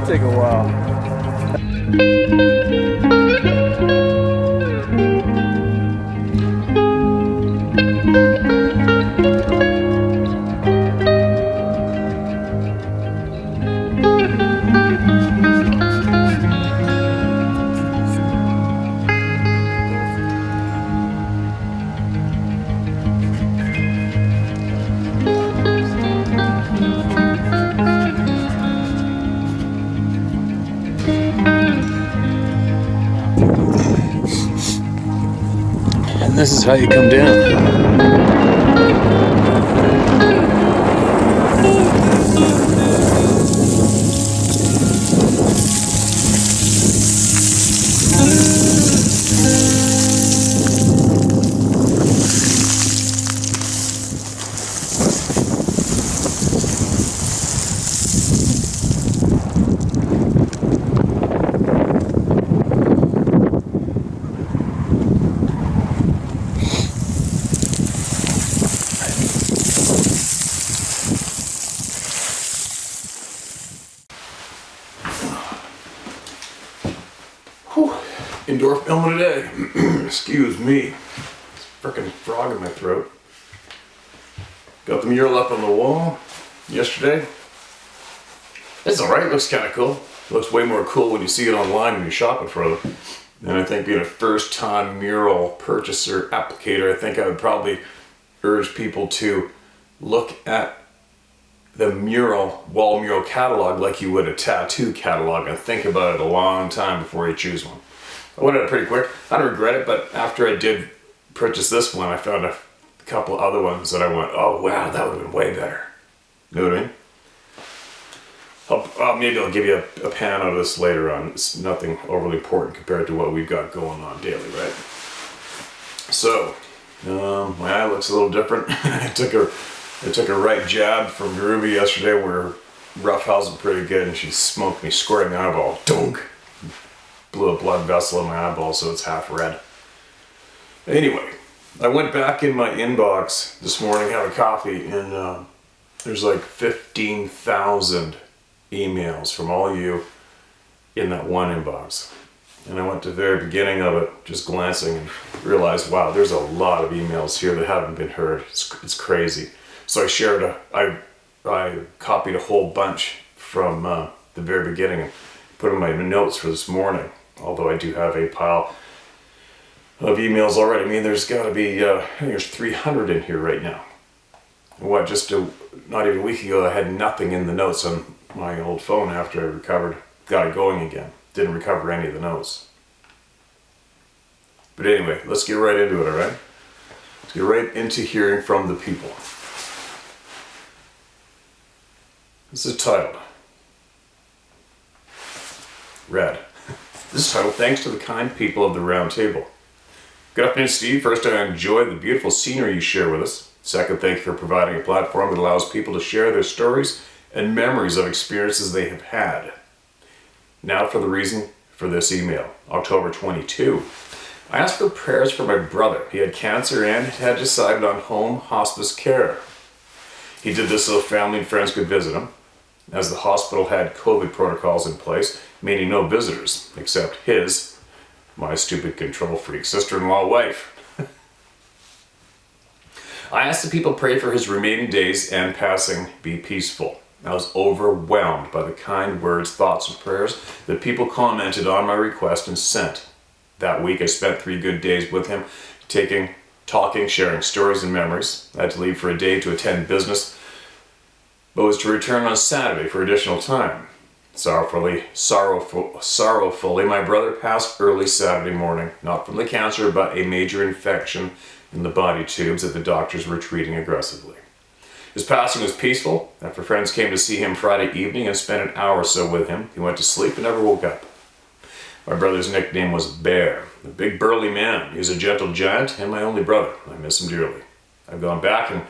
that'll take a while. And this is how you come down. Indoor filming today. Excuse me. Frickin' frog in my throat. Got the mural up on the wall yesterday. It's alright, looks kinda cool. Looks way more cool when you see it online when you're shopping for it. And I think being a first time mural purchaser, applicator, I think I would probably urge people to look at the wall mural catalog like you would a tattoo catalog and think about it a long time before you choose one. I went at it pretty quick. I don't regret it, but after I did purchase this one, I found a couple other ones that I went, oh wow, that would have been way better. You know what I mean? Maybe I'll give you a pan out of this later on. It's nothing overly important compared to what we've got going on daily, right? So, my eye looks a little different. I took a right jab from Ruby yesterday. We were roughhousing pretty good, and she smoked me square in the eyeball. Dunk! Blew a blood vessel in my eyeball, so it's half red. Anyway, I went back in my inbox this morning, had a coffee, and there's like 15,000 emails from all you in that one inbox. And I went to the very beginning of it, just glancing, and realized, wow, there's a lot of emails here that haven't been heard. It's crazy. So I copied a whole bunch from the very beginning and put in my notes for this morning. Although I do have a pile of emails already. I mean, there's got to be, I think there's 300 in here right now. Not even a week ago, I had nothing in the notes on my old phone after I got it going again. Didn't recover any of the notes. But anyway, let's get right into it, alright? Let's get right into hearing from the people. This is titled Red. This is titled, Thanks to the Kind People of the Round Table. Good afternoon, Steve. First, I enjoy the beautiful scenery you share with us. Second, thank you for providing a platform that allows people to share their stories and memories of experiences they have had. Now for the reason for this email. October 22. I asked for prayers for my brother. He had cancer and had decided on home hospice care. He did this so family and friends could visit him, as the hospital had COVID protocols in place, meaning no visitors, except my stupid control freak sister-in-law wife. I asked the people pray for his remaining days and passing be peaceful. I was overwhelmed by the kind words, thoughts, and prayers that people commented on my request and sent. That week I spent 3 good days with him, talking, sharing stories and memories. I had to leave for a day to attend business, but was to return on Saturday for additional time. Sorrowfully, my brother passed early Saturday morning, not from the cancer, but a major infection in the body tubes that the doctors were treating aggressively. His passing was peaceful. After friends came to see him Friday evening and spent an hour or so with him, he went to sleep and never woke up. My brother's nickname was Bear, a big burly man. He was a gentle giant and my only brother. I miss him dearly. I've gone back and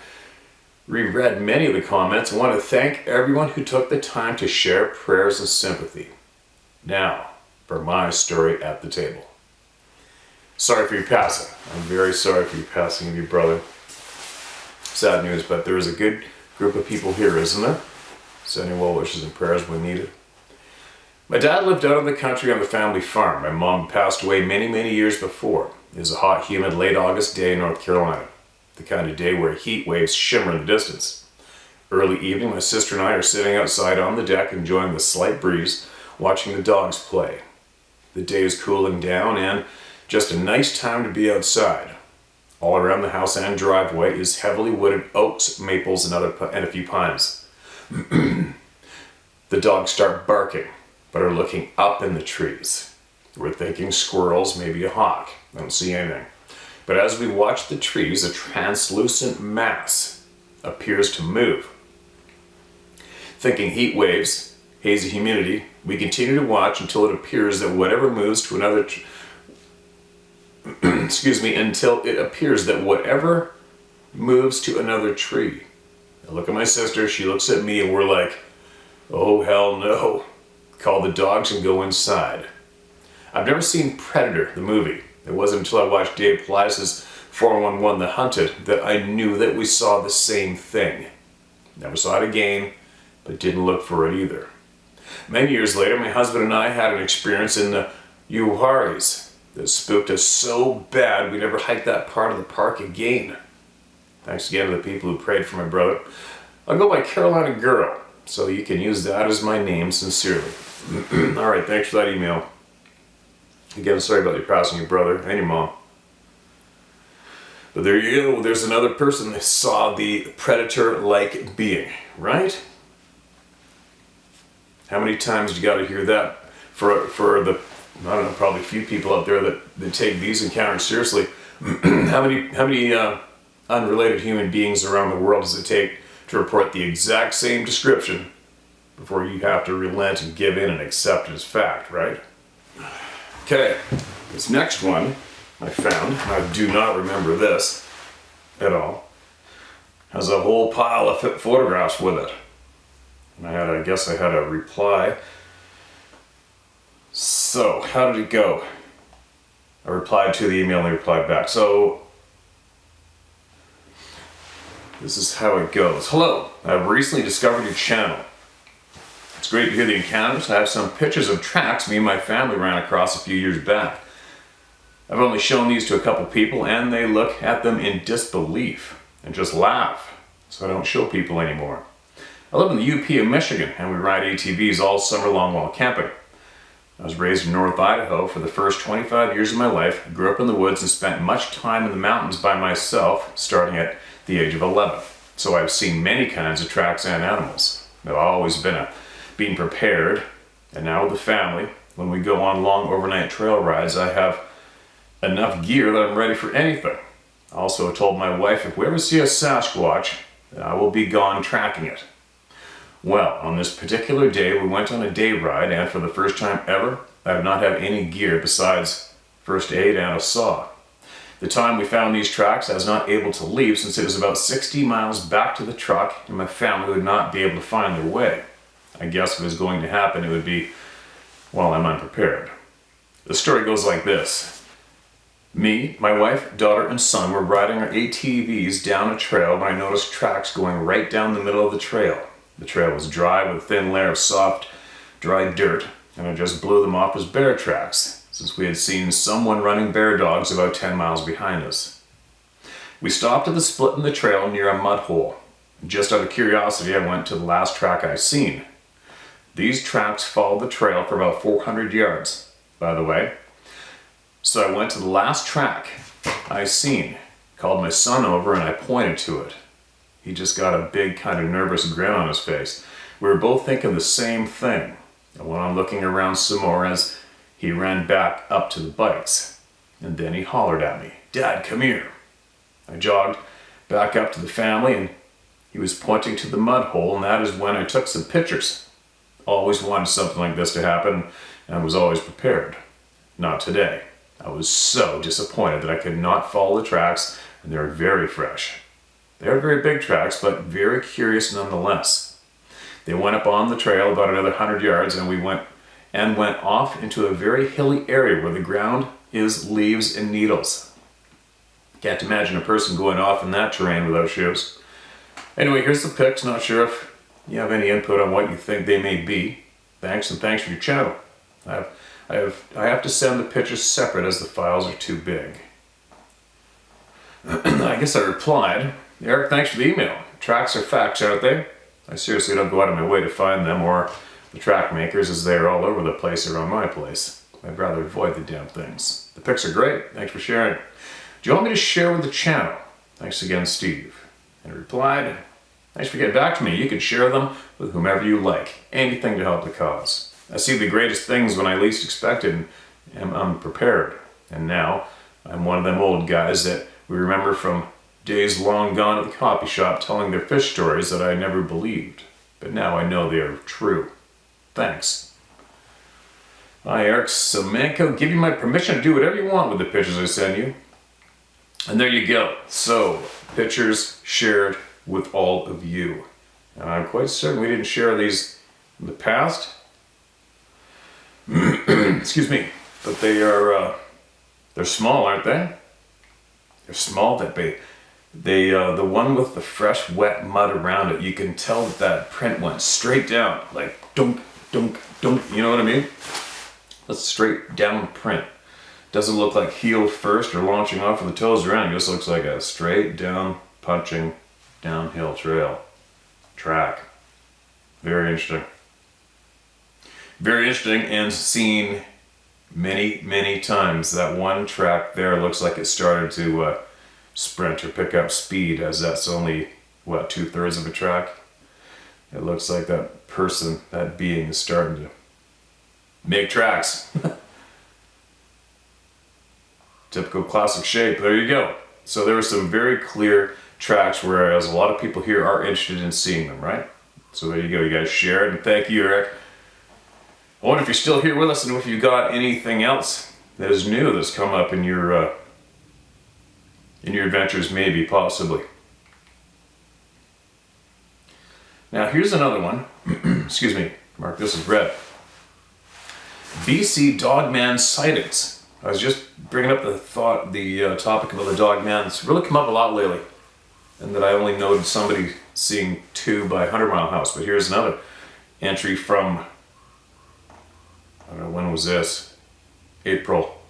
reread many of the comments and want to thank everyone who took the time to share prayers and sympathy. Now, for my story at the table. Sorry for your passing. I'm very sorry for your passing of your brother. Sad news, but there is a good group of people here, isn't there? Sending well wishes and prayers when needed. My dad lived out in the country on the family farm. My mom passed away many, many years before. It was a hot, humid, late August day in North Carolina. The kind of day where heat waves shimmer in the distance. Early evening, my sister and I are sitting outside on the deck enjoying the slight breeze, watching the dogs play. The day is cooling down and just a nice time to be outside. All around the house and driveway is heavily wooded oaks, maples, and a few pines. The dogs start barking, but are looking up in the trees. We're thinking squirrels, maybe a hawk. I don't see anything. But as we watch the trees, a translucent mass appears to move. Thinking heat waves, hazy humidity, we continue to watch until it appears that whatever moves to another until it appears that whatever moves to another tree. I look at my sister, she looks at me, and we're like, oh hell no. Call the dogs and go inside. I've never seen Predator, the movie. It wasn't until I watched Dave Pelias's 411 The Hunted that I knew that we saw the same thing. Never saw it again, but didn't look for it either. Many years later, my husband and I had an experience in the Uwharries that spooked us so bad we never hiked that part of the park again. Thanks again to the people who prayed for my brother. I'll go by Carolina Girl, so you can use that as my name sincerely. Alright, thanks for that email. Again, sorry about you passing your brother and your mom. But there you go, there's another person that saw the predator-like being, right? How many times do you gotta hear that for the, I don't know, probably a few people out there that take these encounters seriously? How many unrelated human beings around the world does it take to report the exact same description before you have to relent and give in and accept it as fact, right? Okay, this next one I found, I do not remember this at all, has a whole pile of photographs with it. And I guess I had a reply. So, how did it go? I replied to the email and they replied back. So, this is how it goes. Hello, I've recently discovered your channel. It's great to hear the encounters. I have some pictures of tracks me and my family ran across a few years back. I've only shown these to a couple people and they look at them in disbelief and just laugh, so I don't show people anymore. I live in the UP of Michigan and we ride ATVs all summer long while camping. I was raised in North Idaho for the first 25 years of my life, grew up in the woods and spent much time in the mountains by myself, starting at the age of 11. So I've seen many kinds of tracks and animals. I've always been being prepared, and now with the family, when we go on long overnight trail rides, I have enough gear that I'm ready for anything. I also told my wife if we ever see a Sasquatch, I will be gone tracking it. Well, on this particular day, we went on a day ride, and for the first time ever, I did not have any gear besides first aid and a saw. The time we found these tracks, I was not able to leave since it was about 60 miles back to the truck, and my family would not be able to find their way. I guess if it was going to happen, it would be, well, I'm unprepared. The story goes like this. Me, my wife, daughter, and son were riding our ATVs down a trail when I noticed tracks going right down the middle of the trail. The trail was dry with a thin layer of soft, dry dirt, and I just blew them off as bear tracks, since we had seen someone running bear dogs about 10 miles behind us. We stopped at the split in the trail near a mud hole. Just out of curiosity, I went to the last track I seen. These tracks followed the trail for about 400 yards, by the way. So I went to the last track I seen, called my son over, and I pointed to it. He just got a big kind of nervous grin on his face. We were both thinking the same thing. I went on looking around some more as he ran back up to the bikes. And then he hollered at me, "Dad, come here." I jogged back up to the family and he was pointing to the mud hole, and that is when I took some pictures. Always wanted something like this to happen and was always prepared. Not today. I was so disappointed that I could not follow the tracks, and they were very fresh. They are very big tracks, but very curious nonetheless. They went up on the trail about another 100 yards and we went off into a very hilly area where the ground is leaves and needles. Can't imagine a person going off in that terrain without shoes. Anyway, here's the pics. Not sure if you have any input on what you think they may be. Thanks, and thanks for your channel. I have to send the pictures separate as the files are too big. I guess I replied, Eric, thanks for the email. Tracks are facts, aren't they? I seriously don't go out of my way to find them or the track makers, as they are all over the place around my place. I'd rather avoid the damn things. The pics are great. Thanks for sharing. Do you want me to share with the channel? Thanks again, Steve. And he replied, thanks for getting back to me. You can share them with whomever you like. Anything to help the cause. I see the greatest things when I least expected and am unprepared. And now I'm one of them old guys that we remember from days long gone at the coffee shop telling their fish stories that I never believed. But now I know they are true. Thanks. Hi, Eric. So, Manco, give you my permission to do whatever you want with the pictures I send you. And there you go. So, pictures shared with all of you. And I'm quite certain we didn't share these in the past. Excuse me. But they're small, aren't they? They're small, the one with the fresh, wet mud around it, you can tell that print went straight down, like dunk, dunk, dunk, you know what I mean? That's straight down print. Doesn't look like heel first or launching off with the toes around, it just looks like a straight down, punching, downhill track. Very interesting. Very interesting, and seen many, many times. That one track there looks like it started to sprint or pick up speed, as that's only, what, 2/3 of a track? It looks like that person, that being, is starting to make tracks. Typical classic shape, there you go. So there were some very clear tracks, whereas a lot of people here are interested in seeing them, right? So there you go, you guys shared, and thank you, Eric. I wonder if you're still here with us and if you got anything else that is new that's come up in your adventures, maybe, possibly. Now here's another one. Excuse me, mark this as red. BC Dogman sightings. I was just bringing up the topic about the Dogman. It's really come up a lot lately, and that I only noted somebody seeing 2 by 100 Mile House. But here's another entry from, I don't know, when was this? April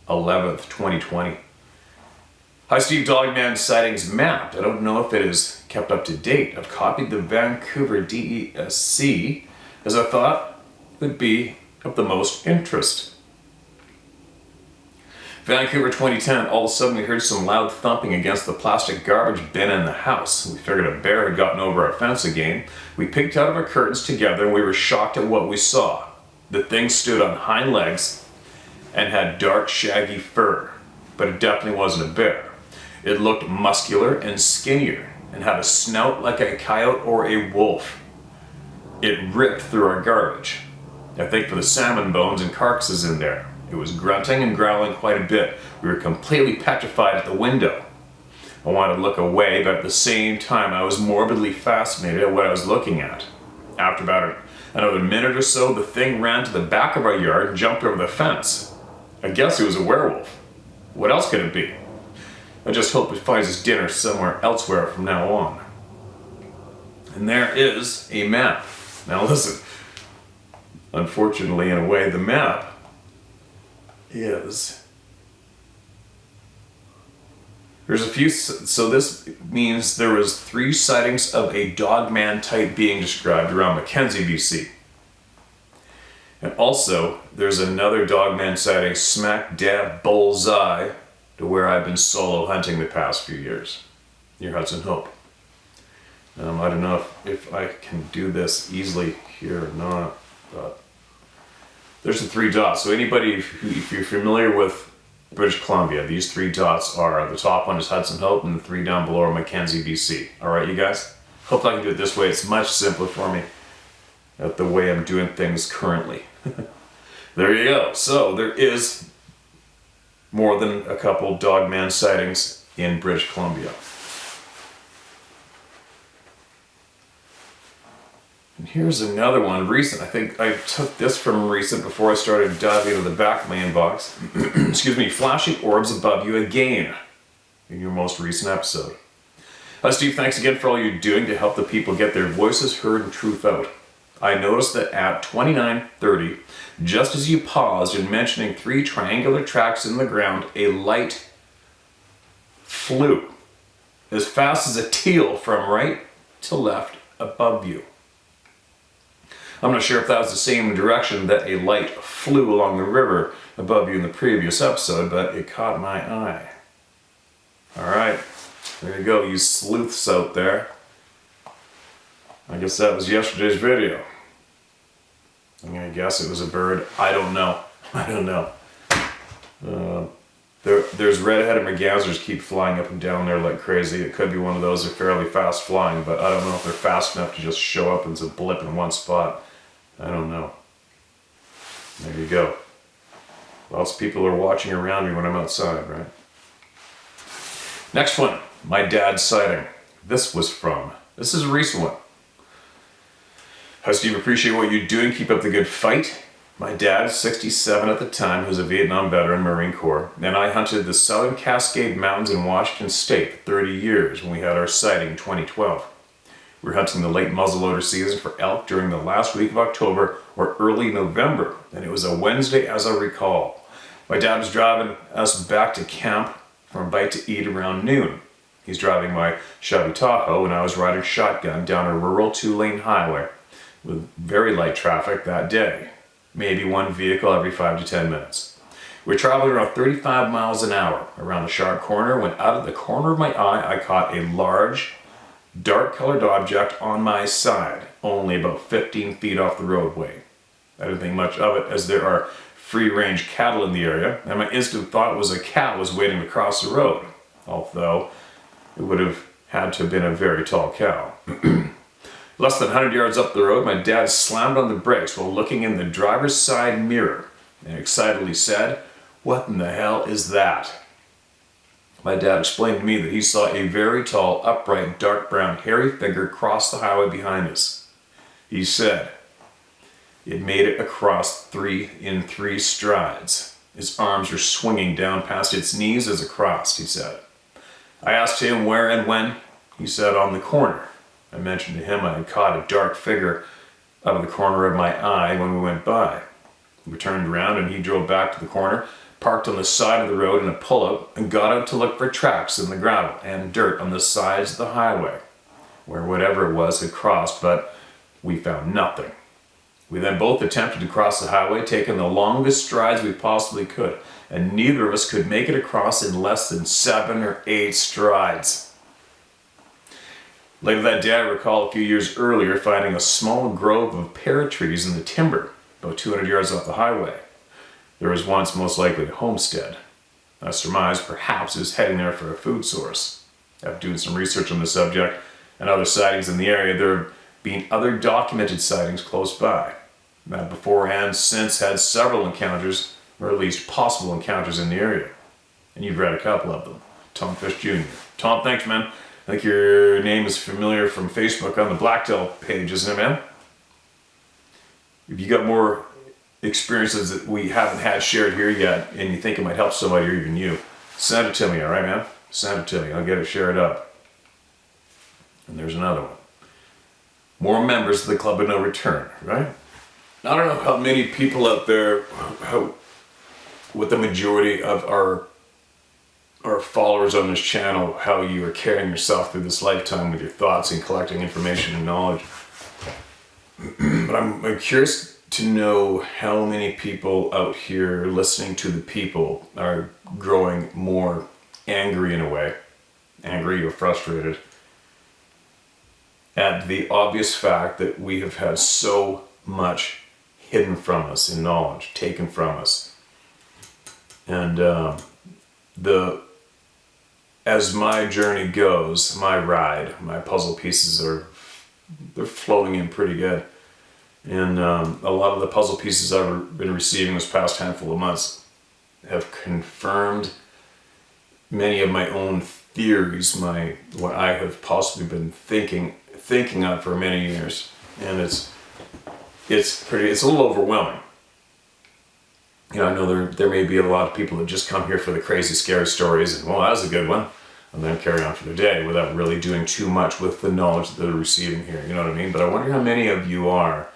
11th, 2020. Hi Steve, Dogman sightings mapped. I don't know if it is kept up to date. I've copied the Vancouver DESC as I thought would be of the most interest. Vancouver 2010, all of a sudden we heard some loud thumping against the plastic garbage bin in the house. We figured a bear had gotten over our fence again. We peeked out of our curtains together and we were shocked at what we saw. The thing stood on hind legs and had dark, shaggy fur, but it definitely wasn't a bear. It looked muscular and skinnier and had a snout like a coyote or a wolf. It ripped through our garbage. I think for the salmon bones and carcasses in there. It was grunting and growling quite a bit. We were completely petrified at the window. I wanted to look away, but at the same time I was morbidly fascinated at what I was looking at. After about another minute or so, the thing ran to the back of our yard and jumped over the fence. I guess it was a werewolf. What else could it be? I just hope it finds its dinner somewhere elsewhere from now on. And there is a map. Now listen, unfortunately in a way the map is... There's a few, so this means there was 3 sightings of a Dogman type being described around Mackenzie, BC. And also, there's another Dogman sighting smack dab bullseye to where I've been solo hunting the past few years, near Hudson Hope. I don't know if I can do this easily here or not, but there's the 3 dots. So anybody, if you're familiar with British Columbia, these 3 dots are, the top one is Hudson Hope and the 3 down below are Mackenzie, BC. All right, you guys? Hope I can do it this way. It's much simpler for me at the way I'm doing things currently. There you go. So there is more than a couple Dogman sightings in British Columbia. And here's another one, recent. I think I took this from recent before I started diving into the back of my inbox. Excuse me, flashing orbs above you again in your most recent episode. Steve, thanks again for all you're doing to help the people get their voices heard and truth out. I noticed that at 29:30, just as you paused in mentioning 3 triangular tracks in the ground, a light flew as fast as a teal from right to left above you. I'm not sure if that was the same direction that a light flew along the river above you in the previous episode, but it caught my eye. Alright, there you go, you sleuths out there. I guess that was yesterday's video. I'm gonna guess it was a bird. I don't know. There's red-headed mergansers keep flying up and down there like crazy. It could be one of those. They're fairly fast flying, but I don't know if they're fast enough to just show up as a blip in one spot. I don't know. There you go. Lots of people are watching around me when I'm outside, right? Next one, my dad's sighting. This is a recent one. Hi Steve, appreciate what you're doing. Keep up the good fight. My dad, 67 at the time, who's a Vietnam veteran, Marine Corps, and I hunted the Southern Cascade Mountains in Washington State for 30 years when we had our sighting in 2012. We were hunting the late muzzleloader season for elk during the last week of October or early November, and it was a Wednesday as I recall. My dad was driving us back to camp from a bite to eat around noon. He's driving my Chevy Tahoe and I was riding shotgun down a rural 2-lane highway with very light traffic that day. Maybe one vehicle every 5 to 10 minutes. We were traveling around 35 miles an hour around a sharp corner when out of the corner of my eye I caught a large, dark-colored object on my side, only about 15 feet off the roadway. I didn't think much of it as there are free-range cattle in the area, and my instant thought was a cat was waiting to cross the road, although it would have had to have been a very tall cow. Less than 100 yards up the road, my dad slammed on the brakes while looking in the driver's side mirror and excitedly said, "What in the hell is that?" My dad explained to me that he saw a very tall, upright, dark brown, hairy figure cross the highway behind us. He said it made it across in three strides. Its arms were swinging down past its knees as it crossed, he said. I asked him where and when. He said on the corner. I mentioned to him I had caught a dark figure out of the corner of my eye when we went by. We turned around and he drove back to the corner, parked on the side of the road in a pullout, and got out to look for tracks in the gravel and dirt on the sides of the highway, where whatever it was had crossed, but we found nothing. We then both attempted to cross the highway, taking the longest strides we possibly could, and neither of us could make it across in less than 7 or 8 strides. Later that day, I recall a few years earlier finding a small grove of pear trees in the timber, about 200 yards off the highway. There was once most likely a homestead. I surmised perhaps it was heading there for a food source. After doing some research on the subject and other sightings in the area, there have been other documented sightings close by. I have before and since had several encounters, or at least possible encounters in the area. And you've read a couple of them. Tom Fish Jr. Tom, thanks, man. I think your name is familiar from Facebook on the Blacktail page, isn't it, man? If you got more experiences that we haven't had shared here yet, and you think it might help somebody or even you, send it to me, alright, man? Send it to me. I'll get it shared up. And there's another one. More members of the Club of No Return, right? I don't know how many people out there, what the majority of our followers on this channel, how you are carrying yourself through this lifetime with your thoughts and collecting information and knowledge. But I'm curious to know how many people out here listening to the people are growing more angry in a way, angry or frustrated, at the obvious fact that we have had so much hidden from us in knowledge, taken from us. And as my journey goes, my ride, my puzzle pieces they're flowing in pretty good. And a lot of the puzzle pieces I've been receiving this past handful of months have confirmed many of my own theories, what I have possibly been thinking on for many years. And it's a little overwhelming. You know, I know there may be a lot of people that just come here for the crazy, scary stories, and well, that was a good one, and then carry on for their day without really doing too much with the knowledge that they're receiving here. You know what I mean? But I wonder how many of you are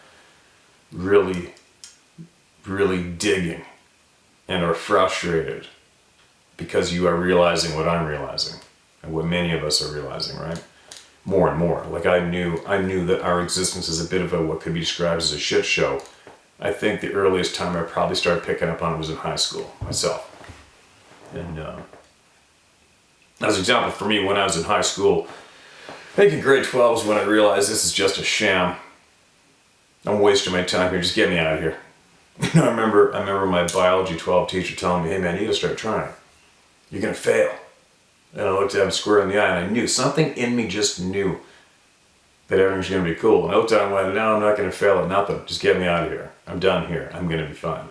really, really digging and are frustrated because you are realizing what I'm realizing and what many of us are realizing, right? More and more. Like I knew that our existence is a bit of a what could be described as a shit show. I think the earliest time I probably started picking up on it was in high school myself. And as an example, for me, when I was in high school, I think in grade 12 is when I realized this is just a sham. I'm wasting my time here. Just get me out of here. I remember my biology 12 teacher telling me, "Hey man, you gotta start trying. You're gonna fail." And I looked at him square in the eye, and I knew something in me just knew that everything's gonna be cool. And I looked at him and went, "No, I'm not gonna fail at nothing. Just get me out of here. I'm done here. I'm gonna be fine."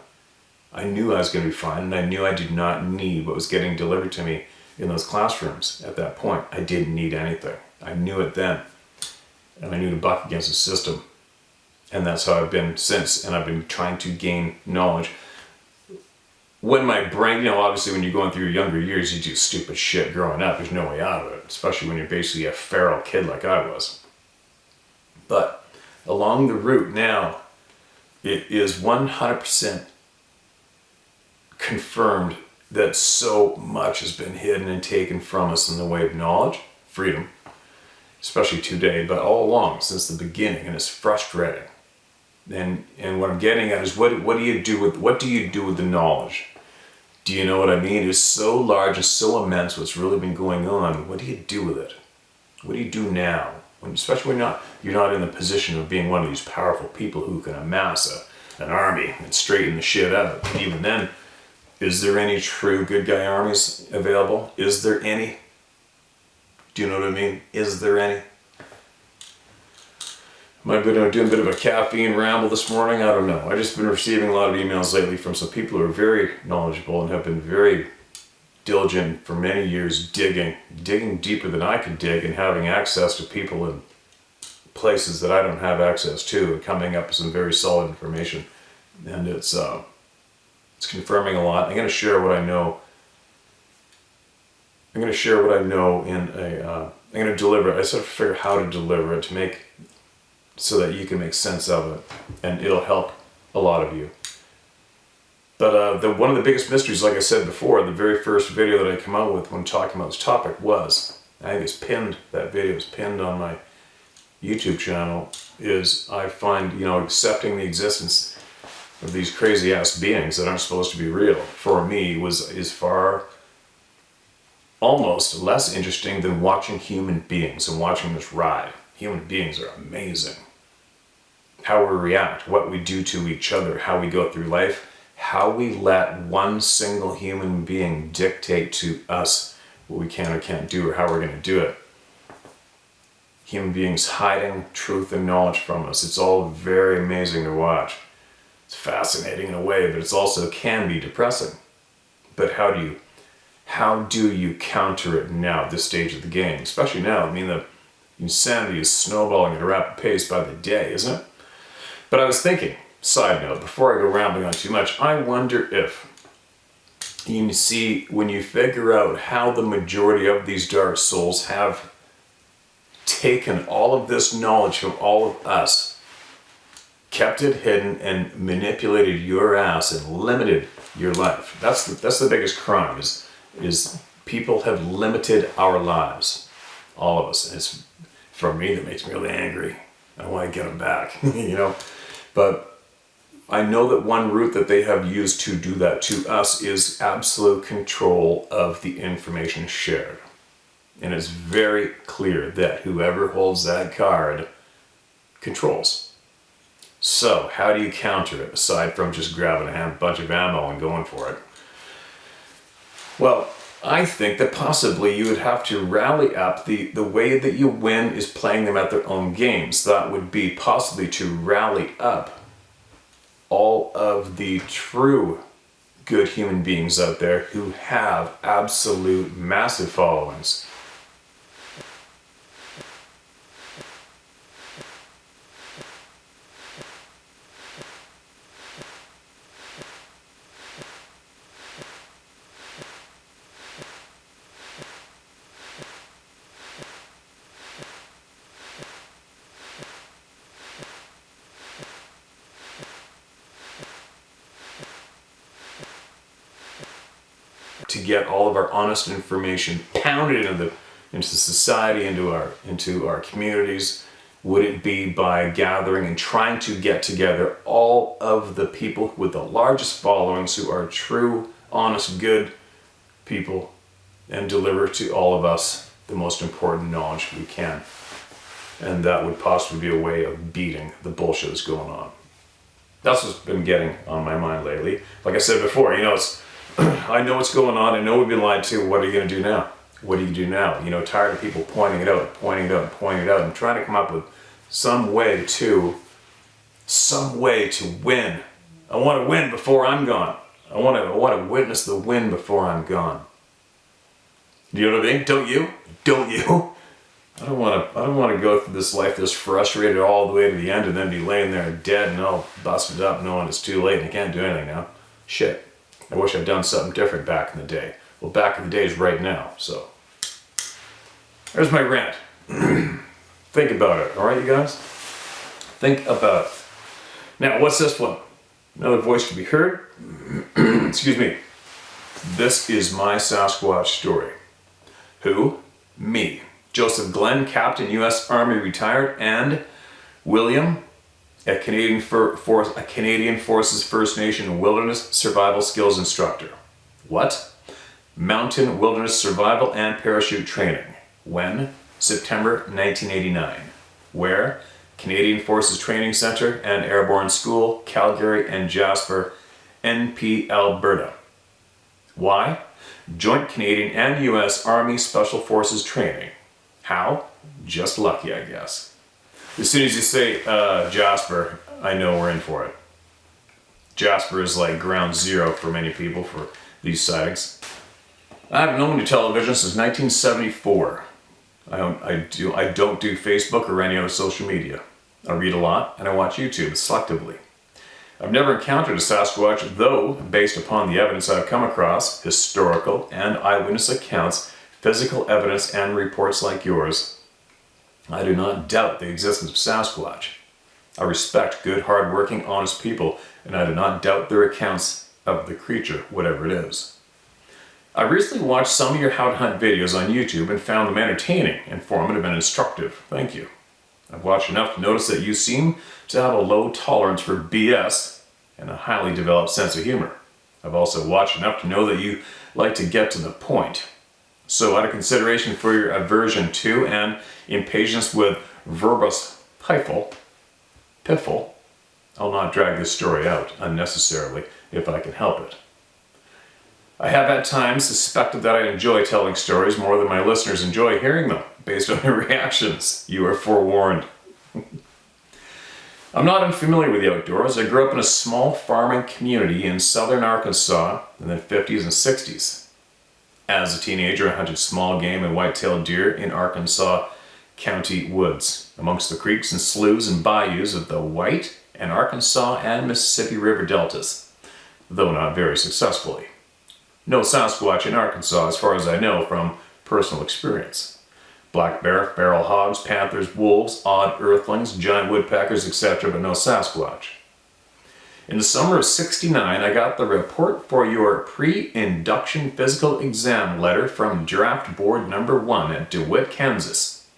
I knew I was gonna be fine, and I knew I did not need what was getting delivered to me in those classrooms at that point. I didn't need anything. I knew it then, and I knew to buck against the system. And that's how I've been since, and I've been trying to gain knowledge. When my brain, obviously when you're going through your younger years, you do stupid shit growing up. There's no way out of it, especially when you're basically a feral kid like I was. But along the route now, it is 100% confirmed that so much has been hidden and taken from us in the way of knowledge, freedom, especially today, but all along since the beginning, and it's frustrating. And what I'm getting at is what do you do with the knowledge? Do you know what I mean? It's so large and so immense what's really been going on. What do you do with it? What do you do now? Especially when you're not in the position of being one of these powerful people who can amass an army and straighten the shit out. And even then, is there any true good guy armies available? Is there any? Do you know what I mean? Is there any? Am I doing a bit of a caffeine ramble this morning? I don't know. I've just been receiving a lot of emails lately from some people who are very knowledgeable and have been very diligent for many years digging deeper than I could dig and having access to people in places that I don't have access to and coming up with some very solid information. And it's confirming a lot. I'm going to share what I know. I'm going to share what I know in I'm going to deliver it. I sort of figure how to deliver it to make so that you can make sense of it, and it'll help a lot of you. But one of the biggest mysteries, like I said before, the very first video that I come out with when talking about this topic was, I think it's pinned, that video is pinned on my YouTube channel, is I find, accepting the existence of these crazy ass beings that aren't supposed to be real, for me, is far almost less interesting than watching human beings and watching this ride. Human beings are amazing. How we react, what we do to each other, how we go through life, how we let one single human being dictate to us what we can or can't do or how we're going to do it. Human beings hiding truth and knowledge from us. It's all very amazing to watch. It's fascinating in a way, but it's also can be depressing. But how do you counter it now at this stage of the game? Especially now, the insanity is snowballing at a rapid pace by the day, isn't it? But I was thinking, side note, before I go rambling on too much, I wonder if you see, when you figure out how the majority of these dark souls have taken all of this knowledge from all of us, kept it hidden, and manipulated your ass and limited your life. That's the biggest crime, is people have limited our lives. All of us. And it's, for me, that makes me really angry. I want to get them back, But I know that one route that they have used to do that to us is absolute control of the information shared. And it's very clear that whoever holds that card controls. So how do you counter it, aside from just grabbing a bunch of ammo and going for it? Well, I think that possibly you would have to rally up. The way that you win is playing them at their own games. That would be possibly to rally up all of the true good human beings out there who have absolute massive followings. to get all of our honest information pounded into society, into our communities, would it be by gathering and trying to get together all of the people with the largest followings who are true, honest, good people and deliver to all of us the most important knowledge we can. And that would possibly be a way of beating the bullshit that's going on. That's what's been getting on my mind lately. Like I said before, I know what's going on. I know we've been lied to. What are you going to do now? What do you do now? Tired of people pointing it out, and trying to come up with some way to win. I want to win before I'm gone. I want to witness the win before I'm gone. Do you know what I mean? Don't you? Don't you? I don't want to go through this life this frustrated all the way to the end and then be laying there dead and all busted up knowing it's too late and I can't do anything now. Shit. I wish I'd done something different back in the day. Well, back in the day is right now, so. There's my rant. Think about it, alright you guys? Think about it. Now, what's this one? Another voice to be heard? Excuse me. This is my Sasquatch story. Who? Me. Joseph Glenn, Captain, U.S. Army retired, and William, a Canadian Forces First Nation Wilderness Survival Skills Instructor. What? Mountain Wilderness Survival and Parachute Training. When? September 1989. Where? Canadian Forces Training Center and Airborne School, Calgary and Jasper, NP, Alberta. Why? Joint Canadian and U.S. Army Special Forces Training. How? Just lucky, I guess. As soon as you say Jasper, I know we're in for it. Jasper is like ground zero for many people for these sightings. I haven't owned a television since 1974. I don't do Facebook or any other social media. I read a lot and I watch YouTube selectively. I've never encountered a Sasquatch, though, based upon the evidence I've come across, historical and eyewitness accounts, physical evidence and reports like yours, I do not doubt the existence of Sasquatch. I respect good, hard-working, honest people, and I do not doubt their accounts of the creature, whatever it is. I recently watched some of your Howtohunt videos on YouTube and found them entertaining, informative, and instructive. Thank you. I've watched enough to notice that you seem to have a low tolerance for BS and a highly developed sense of humor. I've also watched enough to know that you like to get to the point. So out of consideration for your aversion to and impatience with verbose piffle, I'll not drag this story out unnecessarily if I can help it. I have at times suspected that I enjoy telling stories more than my listeners enjoy hearing them, based on their reactions. You are forewarned. I'm not unfamiliar with the outdoors. I grew up in a small farming community in southern Arkansas in the 50s and 60s. As a teenager, I hunted small game and white-tailed deer in Arkansas County woods, amongst the creeks and sloughs and bayous of the White and Arkansas and Mississippi River deltas, though not very successfully. No Sasquatch in Arkansas, as far as I know from personal experience. Black bear, feral hogs, panthers, wolves, odd earthlings, giant woodpeckers, etc., but no Sasquatch. In the summer of '69, I got the report for your pre-induction physical exam letter from Draft Board Number 1 at DeWitt, Kansas.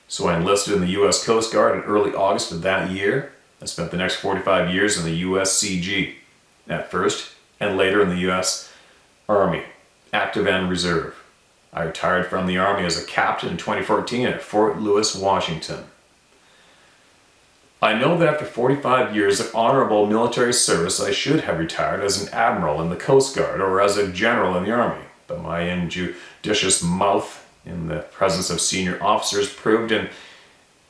So I enlisted in the U.S. Coast Guard in early August of that year. I spent the next 45 years in the USCG, at first, and later in the U.S. Army, active and reserve. I retired from the Army as a captain in 2014 at Fort Lewis, Washington. I know that after 45 years of honorable military service, I should have retired as an admiral in the Coast Guard or as a general in the Army, but my injudicious mouth in the presence of senior officers proved an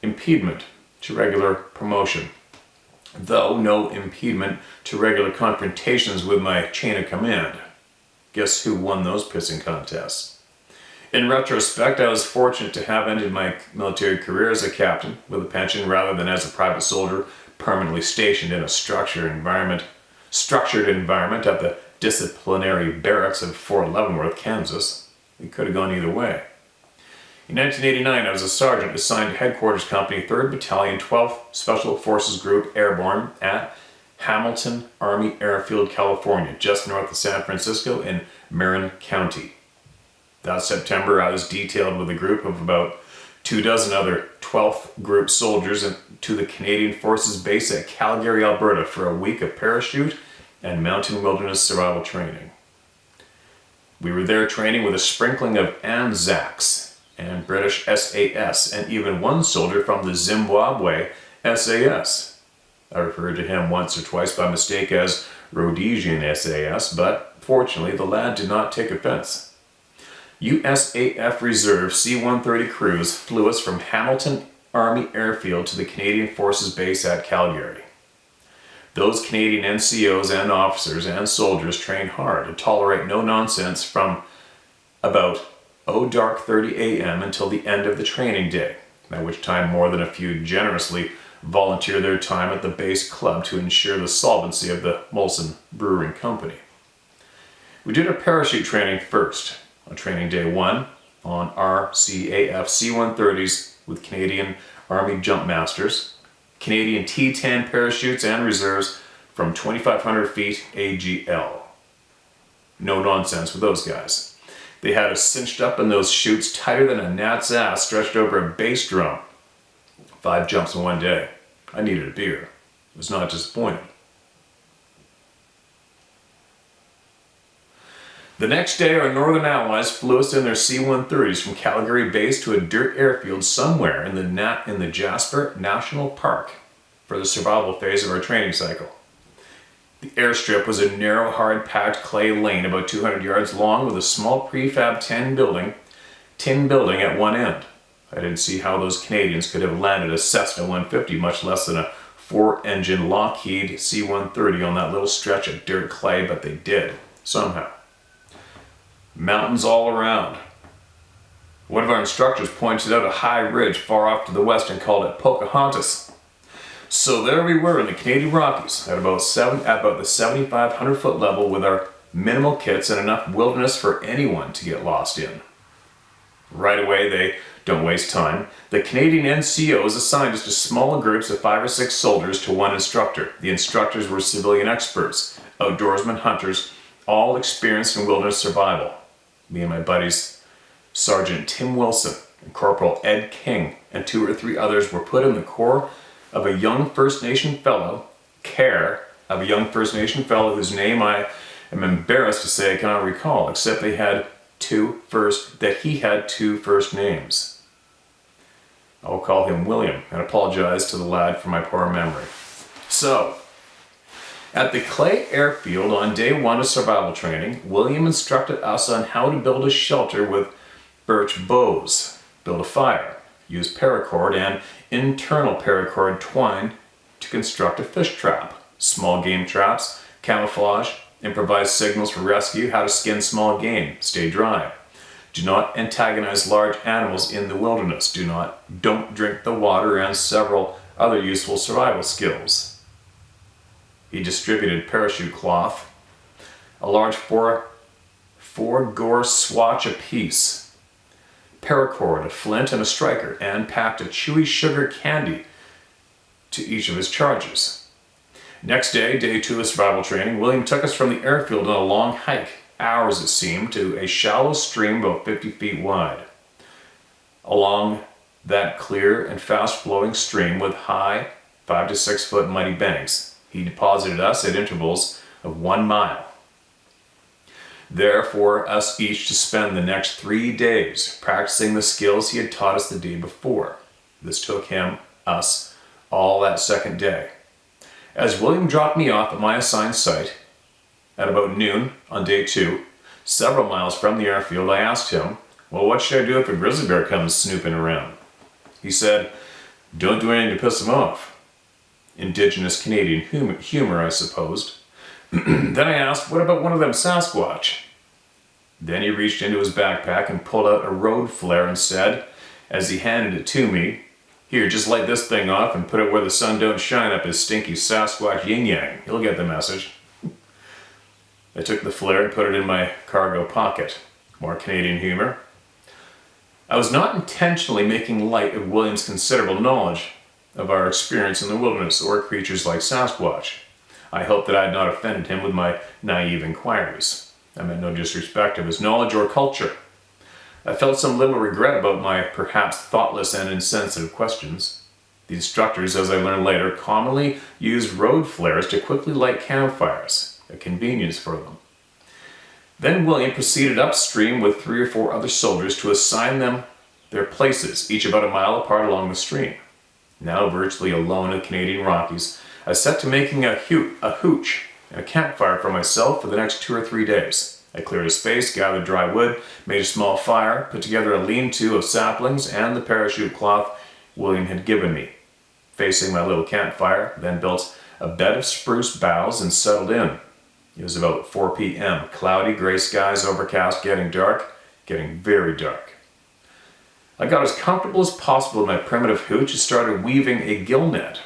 impediment to regular promotion, though no impediment to regular confrontations with my chain of command. Guess who won those pissing contests? In retrospect, I was fortunate to have ended my military career as a captain with a pension rather than as a private soldier permanently stationed in a structured environment at the disciplinary barracks of Fort Leavenworth, Kansas. It could have gone either way. In 1989, I was a sergeant assigned to Headquarters Company, 3rd Battalion, 12th Special Forces Group Airborne at Hamilton Army Airfield, California, just north of San Francisco in Marin County. That September, I was detailed with a group of about 24 other 12th Group soldiers to the Canadian Forces Base at Calgary, Alberta for a week of parachute and mountain wilderness survival training. We were there training with a sprinkling of Anzacs and British SAS, and even one soldier from the Zimbabwe SAS. I referred to him once or twice by mistake as Rhodesian SAS, but fortunately the lad did not take offense. USAF Reserve C-130 crews flew us from Hamilton Army Airfield to the Canadian Forces Base at Calgary. Those Canadian NCOs and officers and soldiers trained hard to tolerate no nonsense from about dark 30 a.m. until the end of the training day, at which time more than a few generously volunteered their time at the base club to ensure the solvency of the Molson Brewing Company. We did our parachute training first, on training day 1, on RCAF C-130s with Canadian Army Jump Masters, Canadian T-10 parachutes and reserves from 2,500 feet AGL. No nonsense with those guys. They had us cinched up in those chutes tighter than a gnat's ass stretched over a bass drum. 5 jumps in one day. I needed a beer. I was not disappointed. The next day, our northern allies flew us in their C-130s from Calgary Base to a dirt airfield somewhere in the Jasper National Park for the survival phase of our training cycle. The airstrip was a narrow, hard-packed clay lane about 200 yards long with a small prefab tin building at one end. I didn't see how those Canadians could have landed a Cessna 150, much less than a 4-engine Lockheed C-130 on that little stretch of dirt clay, but they did, somehow. Mountains all around. One of our instructors pointed out a high ridge far off to the west and called it Pocahontas. So there we were in the Canadian Rockies at about the 7,500 foot level with our minimal kits and enough wilderness for anyone to get lost in. Right away, they don't waste time. The Canadian NCOs assigned us to small groups of 5 or 6 soldiers to one instructor. The instructors were civilian experts, outdoorsmen, hunters, all experienced in wilderness survival. Me and my buddies, Sergeant Tim Wilson and Corporal Ed King, and 2 or 3 others were put in the care of a young First Nation fellow whose name I am embarrassed to say I cannot recall, except he had 2 first names. I will call him William and apologize to the lad for my poor memory. So, at the Clay Airfield on day 1 of survival training, William instructed us on how to build a shelter with birch boughs, build a fire, use paracord and internal paracord twine to construct a fish trap, small game traps, camouflage, improvise signals for rescue, how to skin small game, stay dry. Do not antagonize large animals in the wilderness. Don't drink the water, and several other useful survival skills. He distributed parachute cloth, a large 4-gore swatch apiece, paracord, a flint, and a striker, and packed a chewy sugar candy to each of his charges. Next day, day 2 of survival training, William took us from the airfield on a long hike, hours it seemed, to a shallow stream about 50 feet wide. Along that clear and fast-flowing stream with high 5 to 6 foot muddy banks, he deposited us at intervals of 1 mile. There for us each to spend the next 3 days practicing the skills he had taught us the day before. This took us, all that second day. As William dropped me off at my assigned site at about noon on day 2, several miles from the airfield, I asked him, well, what should I do if a grizzly bear comes snooping around? He said, don't do anything to piss him off. Indigenous Canadian humor, I supposed. Then I asked, what about one of them Sasquatch? Then he reached into his backpack and pulled out a road flare and said, as he handed it to me, here, just light this thing off and put it where the sun don't shine up his stinky Sasquatch yin-yang. You'll get the message. I took the flare and put it in my cargo pocket. More Canadian humor. I was not intentionally making light of William's considerable knowledge of our experience in the wilderness or creatures like Sasquatch. I hoped that I had not offended him with my naive inquiries. I meant no disrespect of his knowledge or culture. I felt some little regret about my perhaps thoughtless and insensitive questions. The instructors, as I learned later, commonly used road flares to quickly light campfires, a convenience for them. Then William proceeded upstream with 3 or 4 other soldiers to assign them their places, each about a mile apart along the stream. Now virtually alone in the Canadian Rockies, I set to making a hooch and a campfire for myself for the next 2 or 3 days. I cleared a space, gathered dry wood, made a small fire, put together a lean-to of saplings and the parachute cloth William had given me. Facing my little campfire, then built a bed of spruce boughs and settled in. It was about 4 p.m. Cloudy, gray skies, overcast, getting dark, getting very dark. I got as comfortable as possible in my primitive hooch and started weaving a gill net.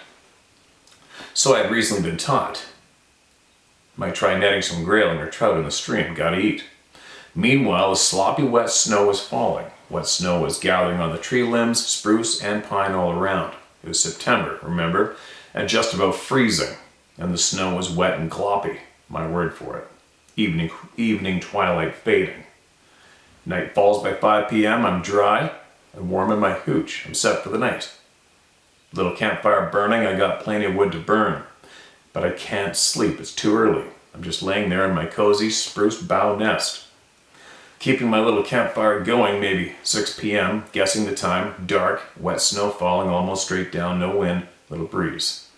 So I had recently been taught. Might try netting some grayling or trout in the stream, gotta eat. Meanwhile, the sloppy wet snow was falling. Wet snow was gathering on the tree limbs, spruce and pine all around. It was September, remember, and just about freezing, and the snow was wet and gloppy, my word for it. Evening twilight fading. Night falls by 5 p.m. I'm dry and warm in my hooch. I'm set for the night. Little campfire burning, I got plenty of wood to burn. But I can't sleep, it's too early. I'm just laying there in my cozy spruce bough nest. Keeping my little campfire going, maybe 6 p.m., guessing the time, dark, wet snow falling almost straight down, no wind, little breeze.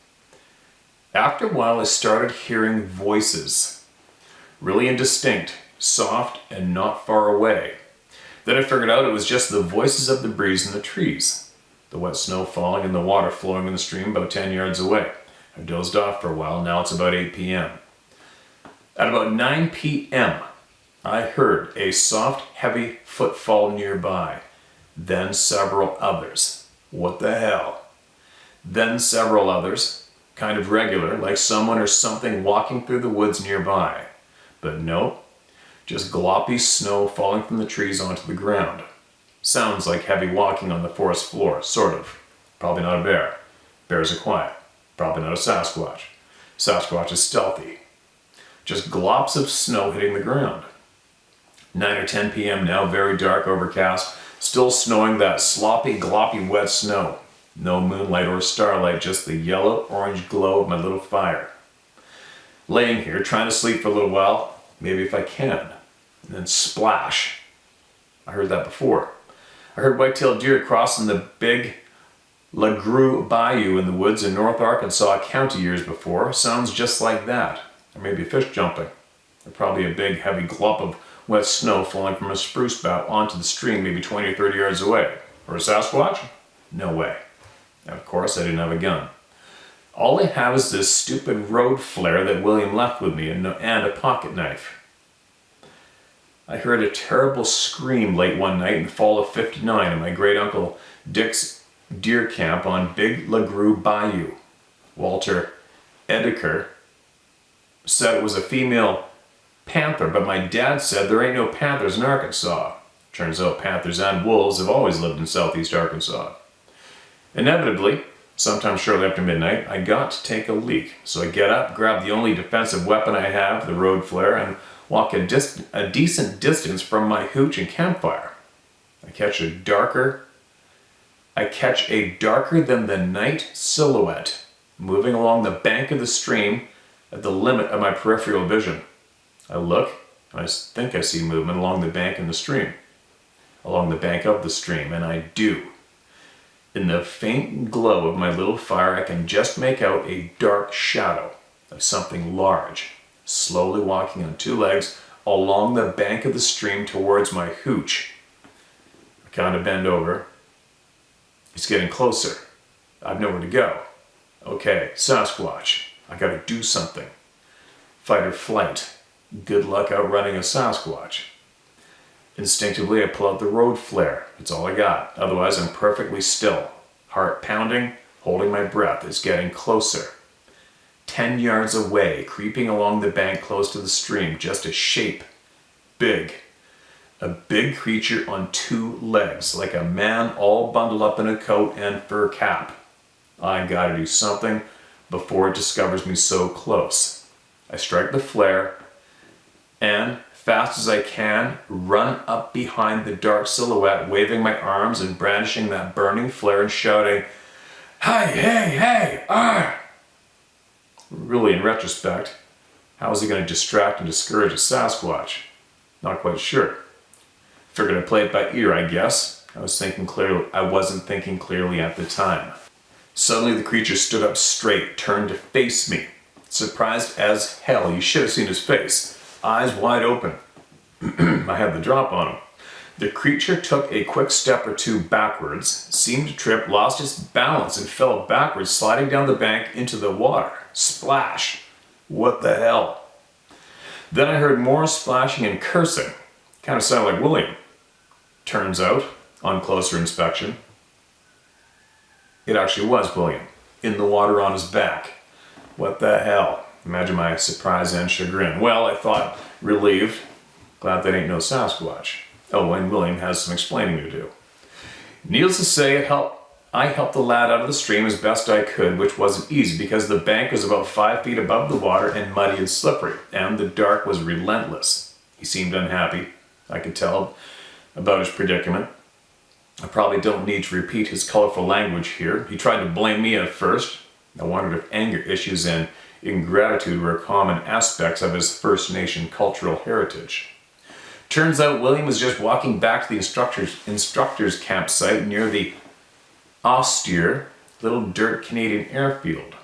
After a while I started hearing voices. Really indistinct, soft, and not far away. Then I figured out it was just the voices of the breeze in the trees. The wet snow falling and the water flowing in the stream about 10 yards away. I dozed off for a while, now it's about 8 p.m. At about 9 p.m., I heard a soft, heavy footfall nearby. Then several others. What the hell? Then several others, kind of regular, like someone or something walking through the woods nearby. But nope, just gloppy snow falling from the trees onto the ground. Sounds like heavy walking on the forest floor, sort of. Probably not a bear. Bears are quiet. Probably not a Sasquatch. Sasquatch is stealthy. Just glops of snow hitting the ground. 9 or 10 p.m. now, very dark, overcast, still snowing that sloppy, gloppy, wet snow. No moonlight or starlight, just the yellow-orange glow of my little fire. Laying here, trying to sleep for a little while, maybe if I can. And then splash. I heard that before. I heard white-tailed deer crossing the big LaGrue Bayou in the woods in North Arkansas County years before. Sounds just like that. Or maybe a fish jumping. Or probably a big, heavy glop of wet snow falling from a spruce bough onto the stream maybe 20 or 30 yards away. Or a Sasquatch? No way. And of course, I didn't have a gun. All I have is this stupid road flare that William left with me and a pocket knife. I heard a terrible scream late one night in the fall of '59 in my great-uncle Dick's deer camp on Big LaGrue Bayou. Walter Ediker said it was a female panther, but my dad said there ain't no panthers in Arkansas. Turns out panthers and wolves have always lived in southeast Arkansas. Inevitably, sometime shortly after midnight, I got to take a leak. So I get up, grab the only defensive weapon I have, the road flare, and walk a decent distance from my hooch and campfire. I catch a darker than the night silhouette moving along the bank of the stream at the limit of my peripheral vision. I look, and I think I see movement along the bank of the stream, and I do. In the faint glow of my little fire, I can just make out a dark shadow of something large, slowly walking on 2 legs along the bank of the stream towards my hooch. I kind of bend over. It's getting closer. I've nowhere to go. Okay, Sasquatch. I gotta do something. Fight or flight. Good luck outrunning a Sasquatch. Instinctively, I pull out the road flare. It's all I got. Otherwise, I'm perfectly still. Heart pounding, holding my breath. It's getting closer. 10 yards away, creeping along the bank close to the stream, just a shape. Big. A big creature on 2 legs, like a man all bundled up in a coat and fur cap. I gotta do something before it discovers me so close. I strike the flare and, fast as I can, run up behind the dark silhouette, waving my arms and brandishing that burning flare and shouting, "Hey, hey, hey, ah!" Really, in retrospect, how was he going to distract and discourage a Sasquatch? Not quite sure. Figured I'd play it by ear, I guess. I wasn't thinking clearly at the time. Suddenly the creature stood up straight, turned to face me. Surprised as hell, you should have seen his face. Eyes wide open. I had the drop on him. The creature took a quick step or two backwards, seemed to trip, lost its balance, and fell backwards, sliding down the bank into the water. Splash! What the hell? Then I heard more splashing and cursing. Kind of sounded like William. Turns out, on closer inspection, it actually was William, in the water on his back. What the hell? Imagine my surprise and chagrin. Well, I thought, relieved. Glad that ain't no Sasquatch. Oh, and William has some explaining to do. Needless to say, I helped the lad out of the stream as best I could, which wasn't easy because the bank was about 5 feet above the water and muddy and slippery, and the dark was relentless. He seemed unhappy. I could tell about his predicament. I probably don't need to repeat his colorful language here. He tried to blame me at first. I wondered if anger issues and ingratitude were common aspects of his First Nation cultural heritage. Turns out William was just walking back to the instructor's campsite near the austere little dirt Canadian airfield.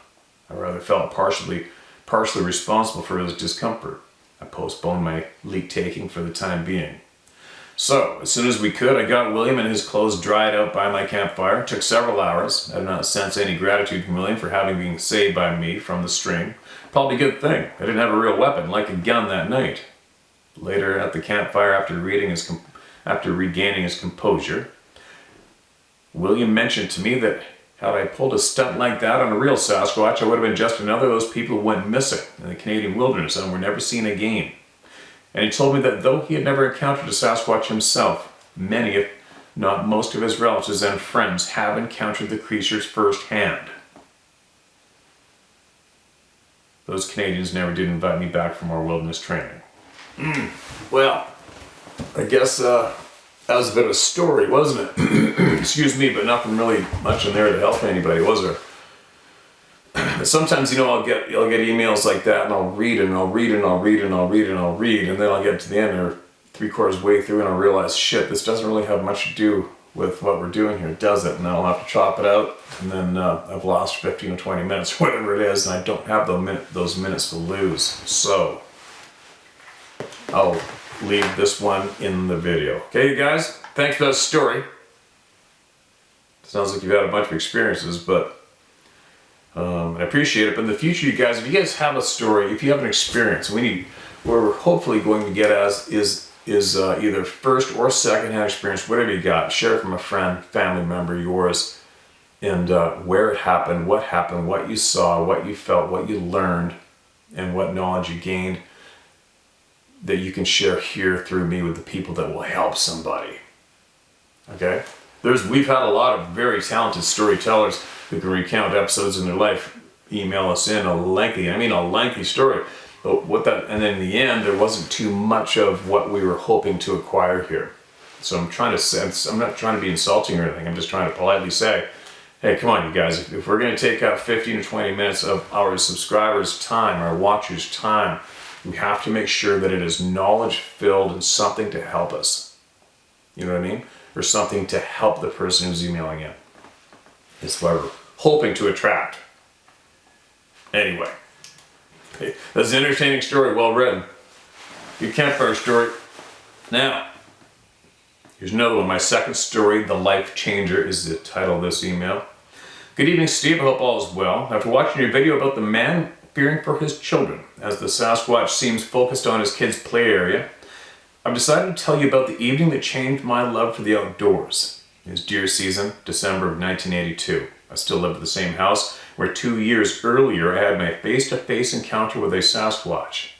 I rather felt partially responsible for his discomfort. I postponed my leak taking for the time being. So, as soon as we could, I got William and his clothes dried out by my campfire. It took several hours. I did not sense any gratitude from William for having been saved by me from the stream. Probably a good thing. I didn't have a real weapon, like a gun, that night. Later at the campfire, after regaining his composure, William mentioned to me that had I pulled a stunt like that on a real Sasquatch, I would have been just another of those people who went missing in the Canadian wilderness and were never seen again. And he told me that though he had never encountered a Sasquatch himself, many, if not most of his relatives and friends have encountered the creatures firsthand. Those Canadians never did invite me back for more wilderness training. Well, I guess that was a bit of a story, wasn't it? Excuse me, but nothing really much in there to help anybody, was there? Sometimes, I'll get emails like that, and I'll read and I'll read and I'll read and I'll read and I'll read, and then I'll get to the end or 3/4 way through, and I'll realize, shit, this doesn't really have much to do with what we're doing here, does it? And I'll have to chop it out, and then I've lost 15 or 20 minutes, whatever it is, and I don't have those minutes to lose. So I'll leave this one in the video. Okay, you guys? Thanks for that story. Sounds like you've had a bunch of experiences, but I appreciate it. But in the future, you guys, if you guys have a story, if you have an experience, where we're hopefully going to get is either first or second-hand experience, whatever you got. Share it from a friend, family member, yours, and where it happened, what you saw, what you felt, what you learned, and what knowledge you gained that you can share here through me with the people that will help somebody. Okay? We've had a lot of very talented storytellers who can recount episodes in their life, email us in a lengthy story. But and then in the end, there wasn't too much of what we were hoping to acquire here. So I'm not trying to be insulting or anything. I'm just trying to politely say, hey, come on, you guys. If we're going to take out 15 or 20 minutes of our subscribers' time, our watchers' time, we have to make sure that it is knowledge-filled and something to help us. You know what I mean? Or something to help the person who's emailing in. It's what we're hoping to attract. Anyway, that's an entertaining story, well written. Good campfire story. Now, here's another one. My second story, The Life Changer, is the title of this email. Good evening, Steve. I hope all is well. After watching your video about the man fearing for his children, as the Sasquatch seems focused on his kids' play area, I've decided to tell you about the evening that changed my love for the outdoors. It was deer season, December of 1982. I still lived at the same house where 2 years earlier I had my face-to-face encounter with a Sasquatch.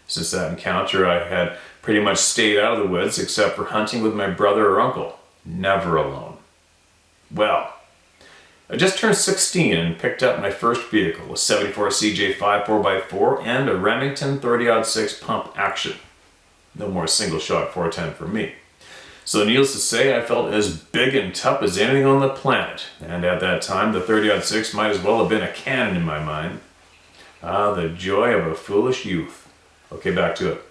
Since that encounter, I had pretty much stayed out of the woods except for hunting with my brother or uncle. Never alone. Well, I just turned 16 and picked up my first vehicle, a 74 CJ5 4x4 and a Remington 30-06 pump action. No more single shot 410 for me. So needless to say, I felt as big and tough as anything on the planet. And at that time, the 30-06 might as well have been a cannon in my mind. Ah, the joy of a foolish youth. Okay, back to it.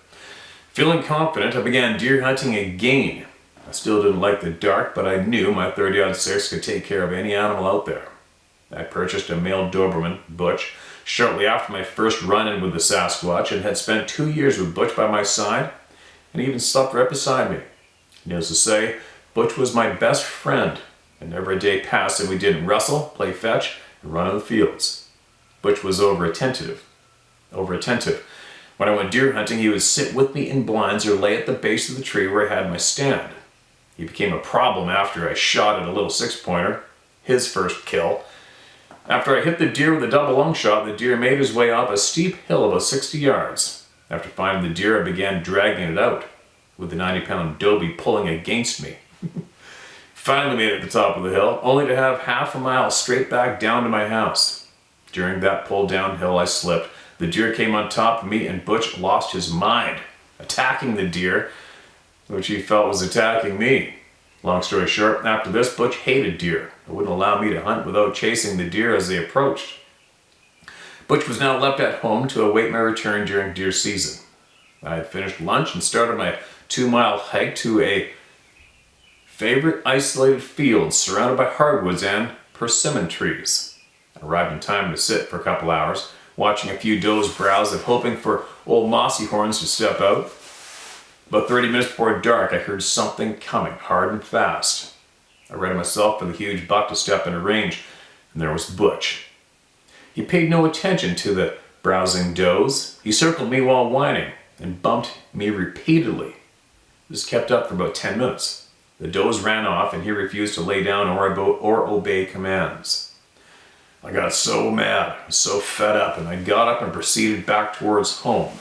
Feeling confident, I began deer hunting again. I still didn't like the dark, but I knew my 30-06 could take care of any animal out there. I purchased a male Doberman, Butch, shortly after my first run-in with the Sasquatch, and had spent 2 years with Butch by my side, and even slept right beside me. Needless to say, Butch was my best friend, and never a day passed that we didn't wrestle, play fetch, and run in the fields. Butch was over-attentive. When I went deer hunting, he would sit with me in blinds or lay at the base of the tree where I had my stand. He became a problem after I shot at a little 6-pointer, his first kill. After I hit the deer with a double lung shot, the deer made his way up a steep hill about 60 yards. After finding the deer, I began dragging it out, with the 90-pound Dobie pulling against me. Finally made it to the top of the hill, only to have half a mile straight back down to my house. During that pull downhill, I slipped. The deer came on top of me, and Butch lost his mind, attacking the deer, which he felt was attacking me. Long story short, after this, Butch hated deer. It wouldn't allow me to hunt without chasing the deer as they approached. Butch was now left at home to await my return during deer season. I had finished lunch and started my 2-mile hike to a favorite isolated field surrounded by hardwoods and persimmon trees. I arrived in time to sit for a couple hours, watching a few does browse and hoping for old mossy horns to step out. About 30 minutes before dark, I heard something coming, hard and fast. I readied myself for the huge buck to step into range, and there was Butch. He paid no attention to the browsing does. He circled me while whining, and bumped me repeatedly. This kept up for about 10 minutes. The does ran off, and he refused to lay down or obey commands. I got so mad, so fed up, and I got up and proceeded back towards home.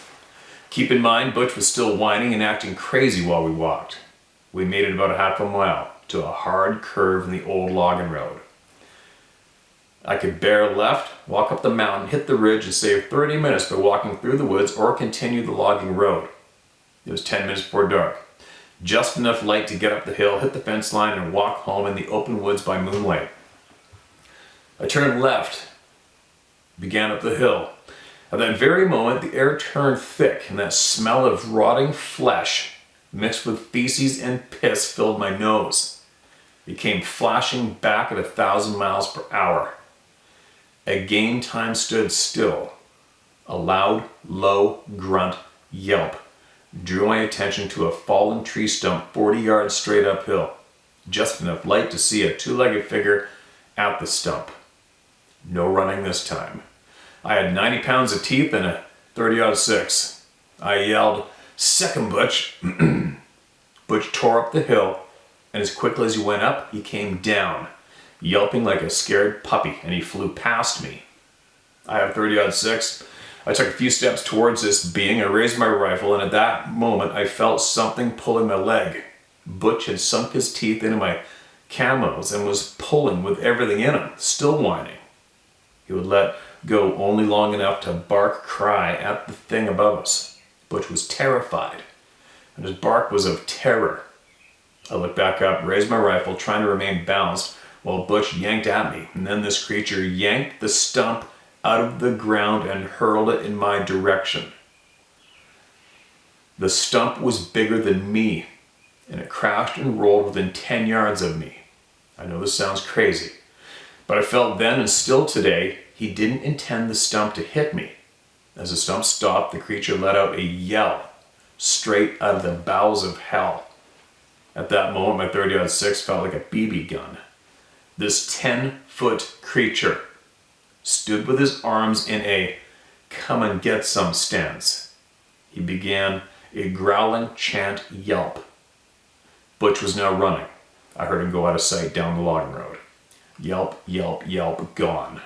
Keep in mind, Butch was still whining and acting crazy while we walked. We made it about a half a mile to a hard curve in the old logging road. I could bear left, walk up the mountain, hit the ridge, and save 30 minutes by walking through the woods or continue the logging road. It was 10 minutes before dark. Just enough light to get up the hill, hit the fence line, and walk home in the open woods by moonlight. I turned left, began up the hill. At that very moment, the air turned thick, and that smell of rotting flesh mixed with feces and piss filled my nose. It came flashing back at 1,000 miles per hour. Again, time stood still. A loud, low grunt yelp drew my attention to a fallen tree stump 40 yards straight uphill. Just enough light to see a 2-legged figure at the stump. No running this time. I had 90 pounds of teeth and a 30-06. I yelled, "Second, Butch!" Butch tore up the hill, and as quickly as he went up, he came down, yelping like a scared puppy, and he flew past me. I have 30-06. I took a few steps towards this being. I raised my rifle, and at that moment, I felt something pulling my leg. Butch had sunk his teeth into my camos and was pulling with everything in him, still whining. He would let go only long enough to bark cry at the thing above us. Butch was terrified, and his bark was of terror. I looked back up, raised my rifle, trying to remain balanced, while Butch yanked at me, and then this creature yanked the stump out of the ground and hurled it in my direction. The stump was bigger than me, and it crashed and rolled within 10 yards of me. I know this sounds crazy, but I felt then and still today he didn't intend the stump to hit me. As the stump stopped, the creature let out a yell, straight out of the bowels of hell. At that moment, my 30-06 felt like a BB gun. This 10-foot creature stood with his arms in a come and get some stance. He began a growling chant yelp. Butch was now running. I heard him go out of sight down the logging road. Yelp, yelp, yelp, gone.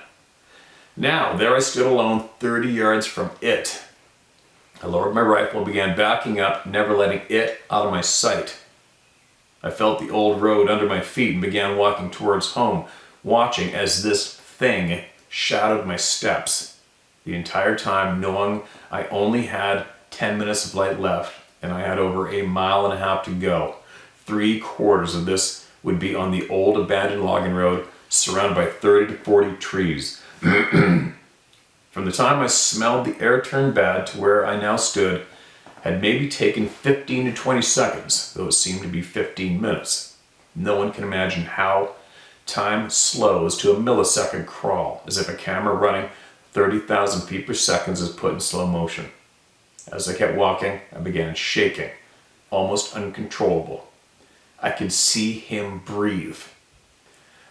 Now, there I stood alone 30 yards from it. I lowered my rifle and began backing up, never letting it out of my sight. I felt the old road under my feet and began walking towards home, watching as this thing shadowed my steps the entire time, knowing I only had 10 minutes of light left and I had over 1.5 miles to go. 3/4 of this would be on the old abandoned logging road surrounded by 30 to 40 trees. From the time I smelled the air turned bad to where I now stood had maybe taken 15 to 20 seconds, though it seemed to be 15 minutes. No one can imagine how time slows to a millisecond crawl, as if a camera running 30,000 feet per second is put in slow motion. As I kept walking, I began shaking, almost uncontrollable. I could see him breathe.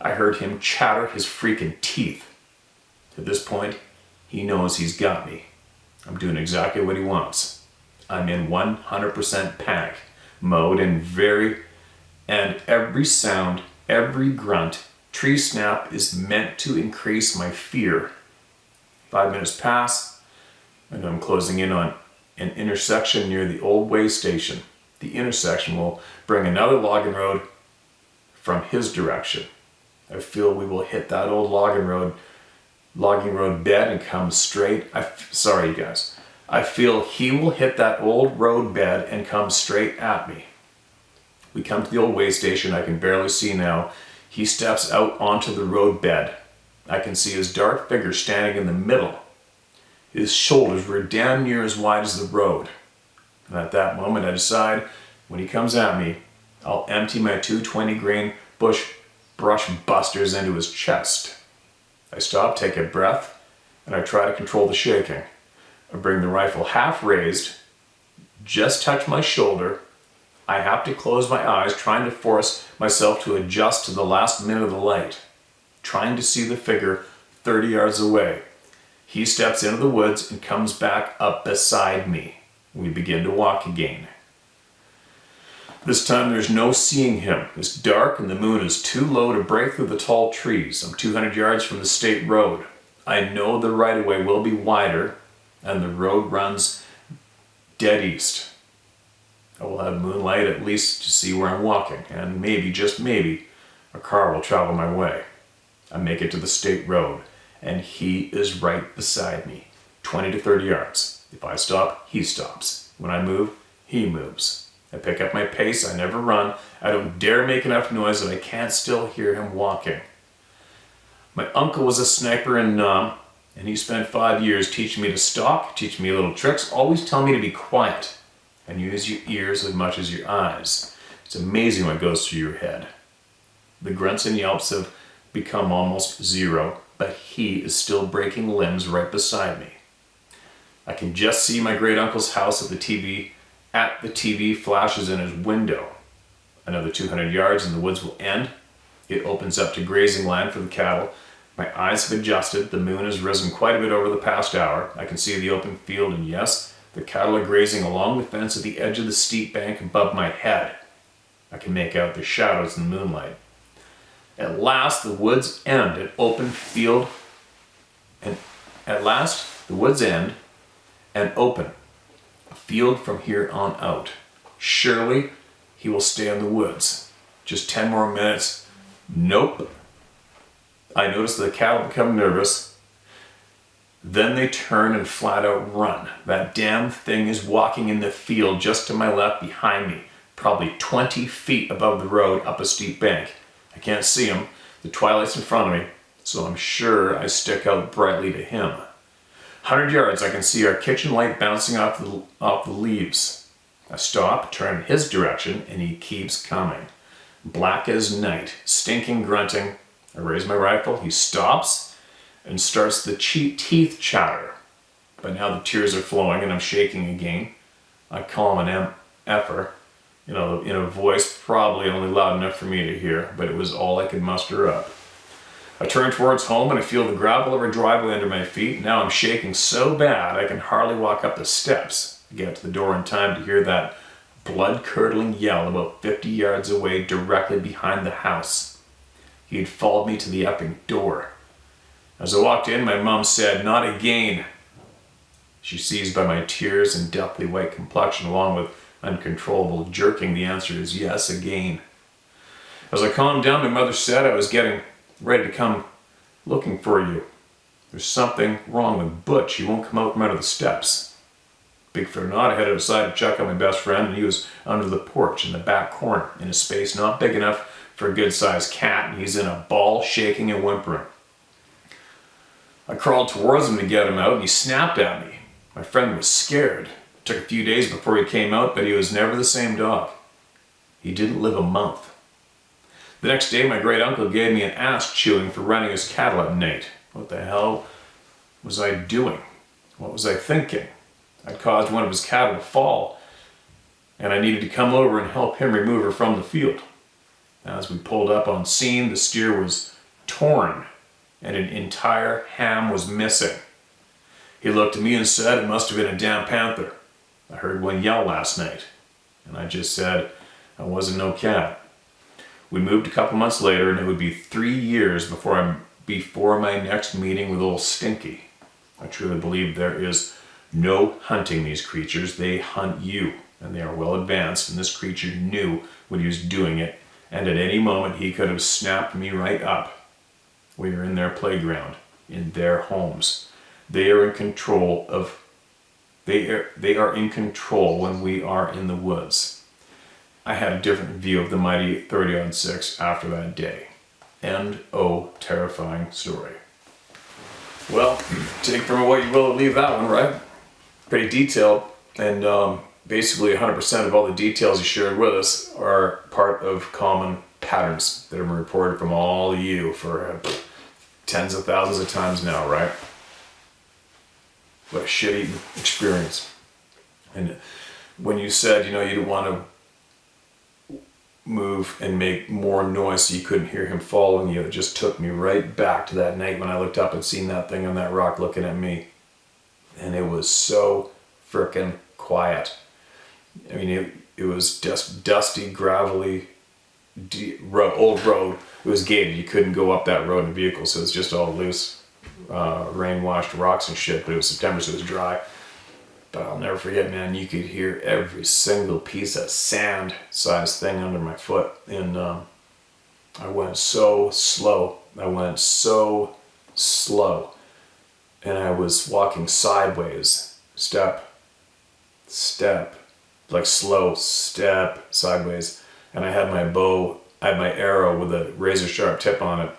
I heard him chatter his freaking teeth. At this point, he knows he's got me. I'm doing exactly what he wants. I'm in 100% panic mode and every sound, every grunt, tree snap is meant to increase my fear. 5 minutes pass, and I'm closing in on an intersection near the old way station. The intersection will bring another logging road from his direction. I feel we will hit that old logging road bed and come straight. Sorry, you guys. I feel he will hit that old road bed and come straight at me. We come to the old way station. I can barely see now. He steps out onto the road bed. I can see his dark figure standing in the middle. His shoulders were damn near as wide as the road. And at that moment, I decide, when he comes at me, I'll empty my 220 grain brush busters into his chest. I stop, take a breath, and I try to control the shaking. I bring the rifle half raised, just touch my shoulder. I have to close my eyes, trying to force myself to adjust to the last minute of the light, trying to see the figure 30 yards away. He steps into the woods and comes back up beside me. We begin to walk again. This time there's no seeing him. It's dark and the moon is too low to break through the tall trees. I'm 200 yards from the state road. I know the right-of-way will be wider and the road runs dead east. I will have moonlight at least to see where I'm walking, and maybe, just maybe, a car will travel my way. I make it to the state road, and he is right beside me, 20 to 30 yards. If I stop, he stops. When I move, he moves. I pick up my pace, I never run. I don't dare make enough noise that I can't still hear him walking. My uncle was a sniper in Nam, and he spent 5 years teaching me to stalk, teaching me little tricks, always telling me to be quiet and use your ears as much as your eyes. It's amazing what goes through your head. The grunts and yelps have become almost zero, but he is still breaking limbs right beside me. I can just see my great uncle's house at the TV flashes in his window. Another 200 yards and the woods will end. It opens up to grazing land for the cattle. My eyes have adjusted. The moon has risen quite a bit over the past hour. I can see the open field, and yes, the cattle are grazing along the fence at the edge of the steep bank above my head. I can make out their shadows in the moonlight. At last, the woods end, an open field, and at last, the woods end and open. A field from here on out. Surely, he will stay in the woods. Just 10 more minutes. Nope. I notice the cattle become nervous. Then they turn and flat out run. That damn thing is walking in the field just to my left behind me, probably 20 feet above the road up a steep bank. I can't see him. The twilight's in front of me, so I'm sure I stick out brightly to him. 100 yards, I can see our kitchen light bouncing off the leaves. I stop, turn in his direction, and he keeps coming. Black as night, stinking grunting. I raise my rifle, he stops and starts the teeth chatter. But now the tears are flowing and I'm shaking again. I call him an effer, in a voice probably only loud enough for me to hear, but it was all I could muster up. I turn towards home and I feel the gravel of our driveway under my feet. Now I'm shaking so bad I can hardly walk up the steps. I get to the door in time to hear that blood-curdling yell about 50 yards away directly behind the house. He had followed me to the effing door. As I walked in, my mom said, "Not again." She sees by my tears and deathly white complexion along with uncontrollable jerking, the answer is yes, again. As I calmed down, my mother said I was getting ready to come looking for you. There's something wrong with Butch. He won't come out from under the steps. Big for not, I headed outside to check on my best friend, and he was under the porch in the back corner, in a space not big enough for a good-sized cat, and he's in a ball, shaking and whimpering. I crawled towards him to get him out, and he snapped at me. My friend was scared. It took a few days before he came out, but he was never the same dog. He didn't live a month. The next day, my great uncle gave me an ass chewing for running his cattle at night. What the hell was I doing? What was I thinking? I'd caused one of his cattle to fall, and I needed to come over and help him remove her from the field. As we pulled up on scene, the steer was torn, and an entire ham was missing. He looked at me and said, "It must have been a damn panther. I heard one yell last night." And I just said, "I wasn't no cat." We moved a couple months later, and it would be 3 years before my next meeting with old Stinky. I truly believe there is no hunting these creatures. They hunt you, and they are well advanced, and this creature knew when he was doing it, and at any moment he could have snapped me right up. We are in their playground, in their homes. They are in control when we are in the woods. I had a different view of the mighty 30-06 after that day. End o terrifying story. Well, take from it what you will, leave that one, right? Pretty detailed, and basically 100% of all the details you shared with us are part of common patterns that have been reported from all of you for tens of thousands of times now, right? What a shit-eating experience. And when you said, you didn't want to move and make more noise so you couldn't hear him following you, it just took me right back to that night when I looked up and seen that thing on that rock looking at me. And it was so frickin' quiet. I mean, it was just dusty, gravelly, old road. It was gated. You couldn't go up that road in vehicles, so it was just all loose, rain-washed rocks and shit. But it was September, so it was dry. But I'll never forget, man, you could hear every single piece of sand-sized thing under my foot. And I went so slow. And I was walking sideways, step, like slow step sideways. And I had my arrow with a razor sharp tip on it,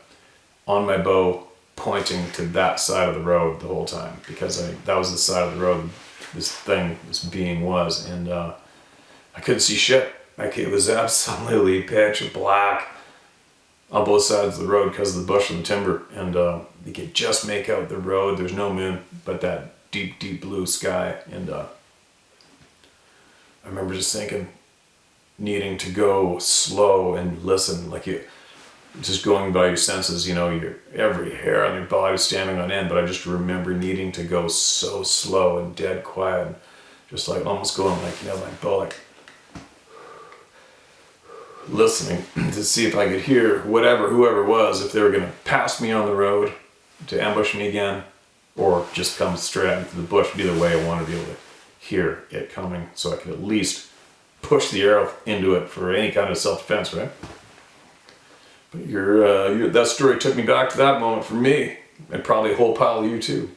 on my bow, pointing to that side of the road the whole time, because that was the side of the road this being was, and I couldn't see shit. It was absolutely pitch black on both sides of the road because of the bush and the timber, and you could just make out the road. There's no moon, but that deep, deep blue sky, and I remember just thinking, needing to go slow and listen, like you just going by your senses, your every hair on your body standing on end. But I just remember needing to go so slow and dead quiet, and just like almost going like, my bow, like listening to see if I could hear whoever it was, if they were gonna pass me on the road to ambush me again, or just come straight at me through the bush. But either way, I wanted to be able to hear it coming, so I could at least push the arrow into it for any kind of self-defense, right? But that story took me back to that moment for me, and probably a whole pile of you too.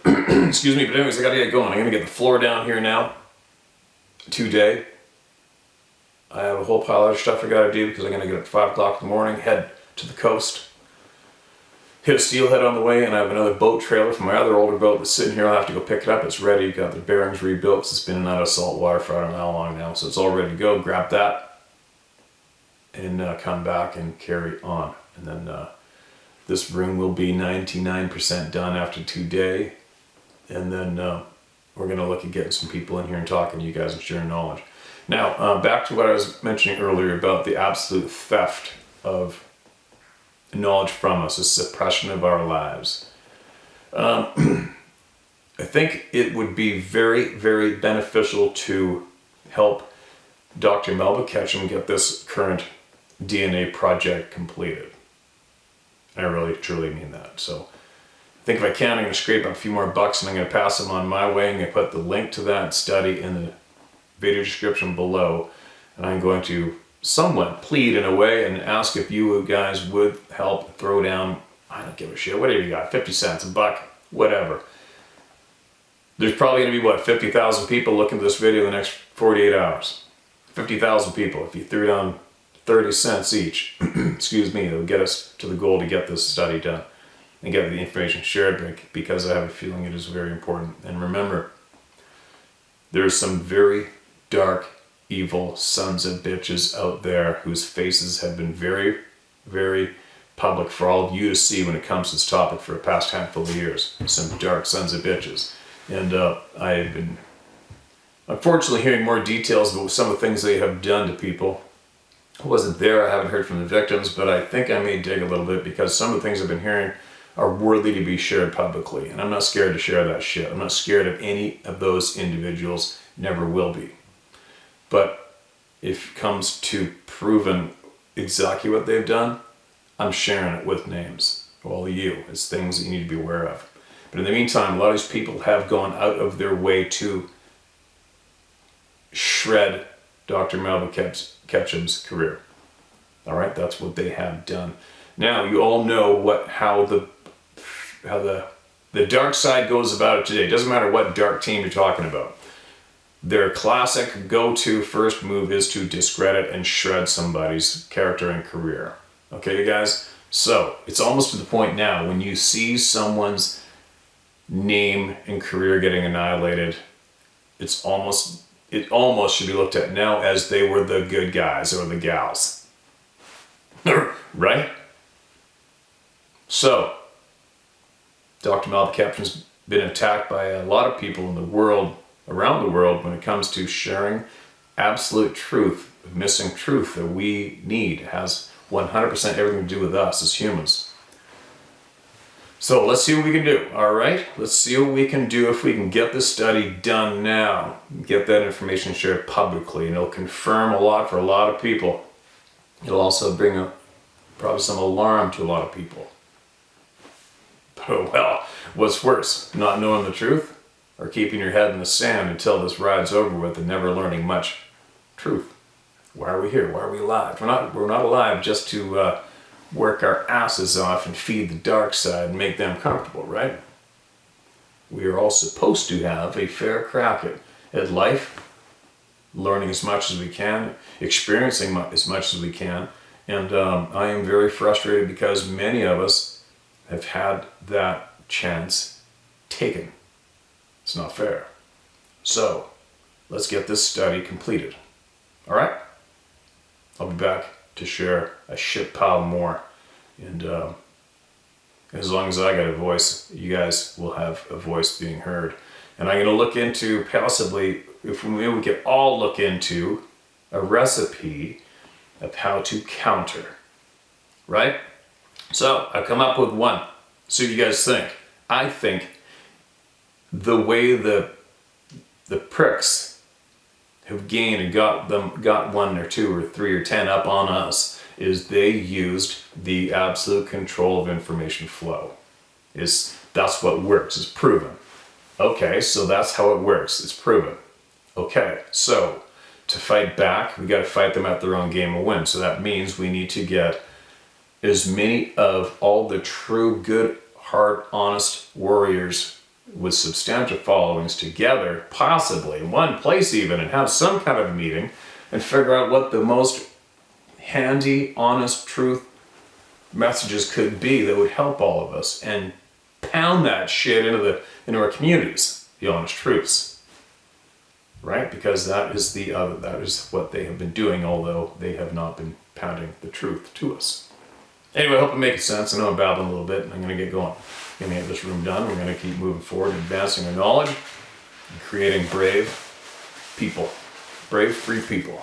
Excuse me, but anyways, I gotta get going. I'm gonna get the floor down here now today. I have a whole pile of other stuff I gotta do because I'm gonna get up at 5 o'clock in the morning, head to the coast, hit a steelhead on the way, and I have another boat trailer from my other older boat that's sitting here. I'll have to go pick it up. It's ready. Got the bearings rebuilt because it's been in and out of salt water for I don't know how long now, so it's all ready to go. Grab that and come back and carry on. And then this room will be 99% done after today. And then we're going to look at getting some people in here and talking to you guys and sharing knowledge. Now, back to what I was mentioning earlier about the absolute theft of knowledge from us, the suppression of our lives. I think it would be very, very beneficial to help Dr. Melba Ketchum get this current DNA project completed. I really, truly mean that. So I think if I can, I'm going to scrape up a few more bucks and I'm going to pass them on my way. I'm going to put the link to that study in the video description below. And I'm going to somewhat plead in a way and ask if you guys would help throw down, I don't give a shit, whatever you got, 50 cents, a buck, whatever. There's probably going to be, what, 50,000 people looking at this video in the next 48 hours. 50,000 people. If you threw down 30 cents each, excuse me, it would get us to the goal to get this study done and get the information shared, because I have a feeling it is very important. And remember, there's some very dark, evil sons of bitches out there whose faces have been very, very public for all of you to see when it comes to this topic for the past handful of years. Some dark sons of bitches. And I've been unfortunately hearing more details about some of the things they have done to people. I wasn't there, I haven't heard from the victims, but I think I may dig a little bit, because some of the things I've been hearing are worthy to be shared publicly. And I'm not scared to share that shit. I'm not scared of any of those individuals, never will be. But if it comes to proving exactly what they've done, I'm sharing it with names. All of you, as things that you need to be aware of. But in the meantime, a lot of these people have gone out of their way to shred Dr. Melvin Ketchum's career. All right, that's what they have done. Now, you all know how the dark side goes about it today. It doesn't matter what dark team you're talking about. Their classic go-to first move is to discredit and shred somebody's character and career. Okay, you guys? So, it's almost to the point now when you see someone's name and career getting annihilated, it almost should be looked at now as they were the good guys or the gals. Right? So, Dr. Melvin Ketchum's been attacked by a lot of people in the world, around the world, when it comes to sharing absolute truth, missing truth that we need. It has 100% everything to do with us as humans. So let's see what we can do, all right? Let's see what we can do if we can get this study done now. Get that information shared publicly, and it'll confirm a lot for a lot of people. It'll also bring probably some alarm to a lot of people. But well, what's worse, not knowing the truth or keeping your head in the sand until this ride's over with and never learning much truth? Why are we here? Why are we alive? We're not alive just to work our asses off and feed the dark side and make them comfortable, right? We are all supposed to have a fair crack at life, learning as much as we can, experiencing as much as we can. And I am very frustrated because many of us have had that chance taken. It's not fair. So, let's get this study completed. All right? I'll be back to share a shit pile more. And as long as I got a voice, you guys will have a voice being heard. And I'm going to look into possibly, if we could all look into a recipe of how to counter. Right? So, I've come up with one. See what you guys think. I think the way the pricks have gained and got 1 or 2 or 3 or 10 up on us is they used the absolute control of information flow. That's what works. It's proven. Okay, so that's how it works. It's proven. Okay, so to fight back, we got to fight them at their own game of win. So that means we need to get as many of all the true, good, hard, honest warriors with substantial followings together, possibly in one place even, and have some kind of a meeting and figure out what the most handy, honest truth messages could be that would help all of us, and pound that shit into our communities, the honest truths, right? Because that is what they have been doing, although they have not been pounding the truth to us. Anyway, I hope it makes sense. I know I'm babbling a little bit, and I'm going to get going. I'm going to get this room done. We're going to keep moving forward, advancing our knowledge, and creating brave people, brave, free people.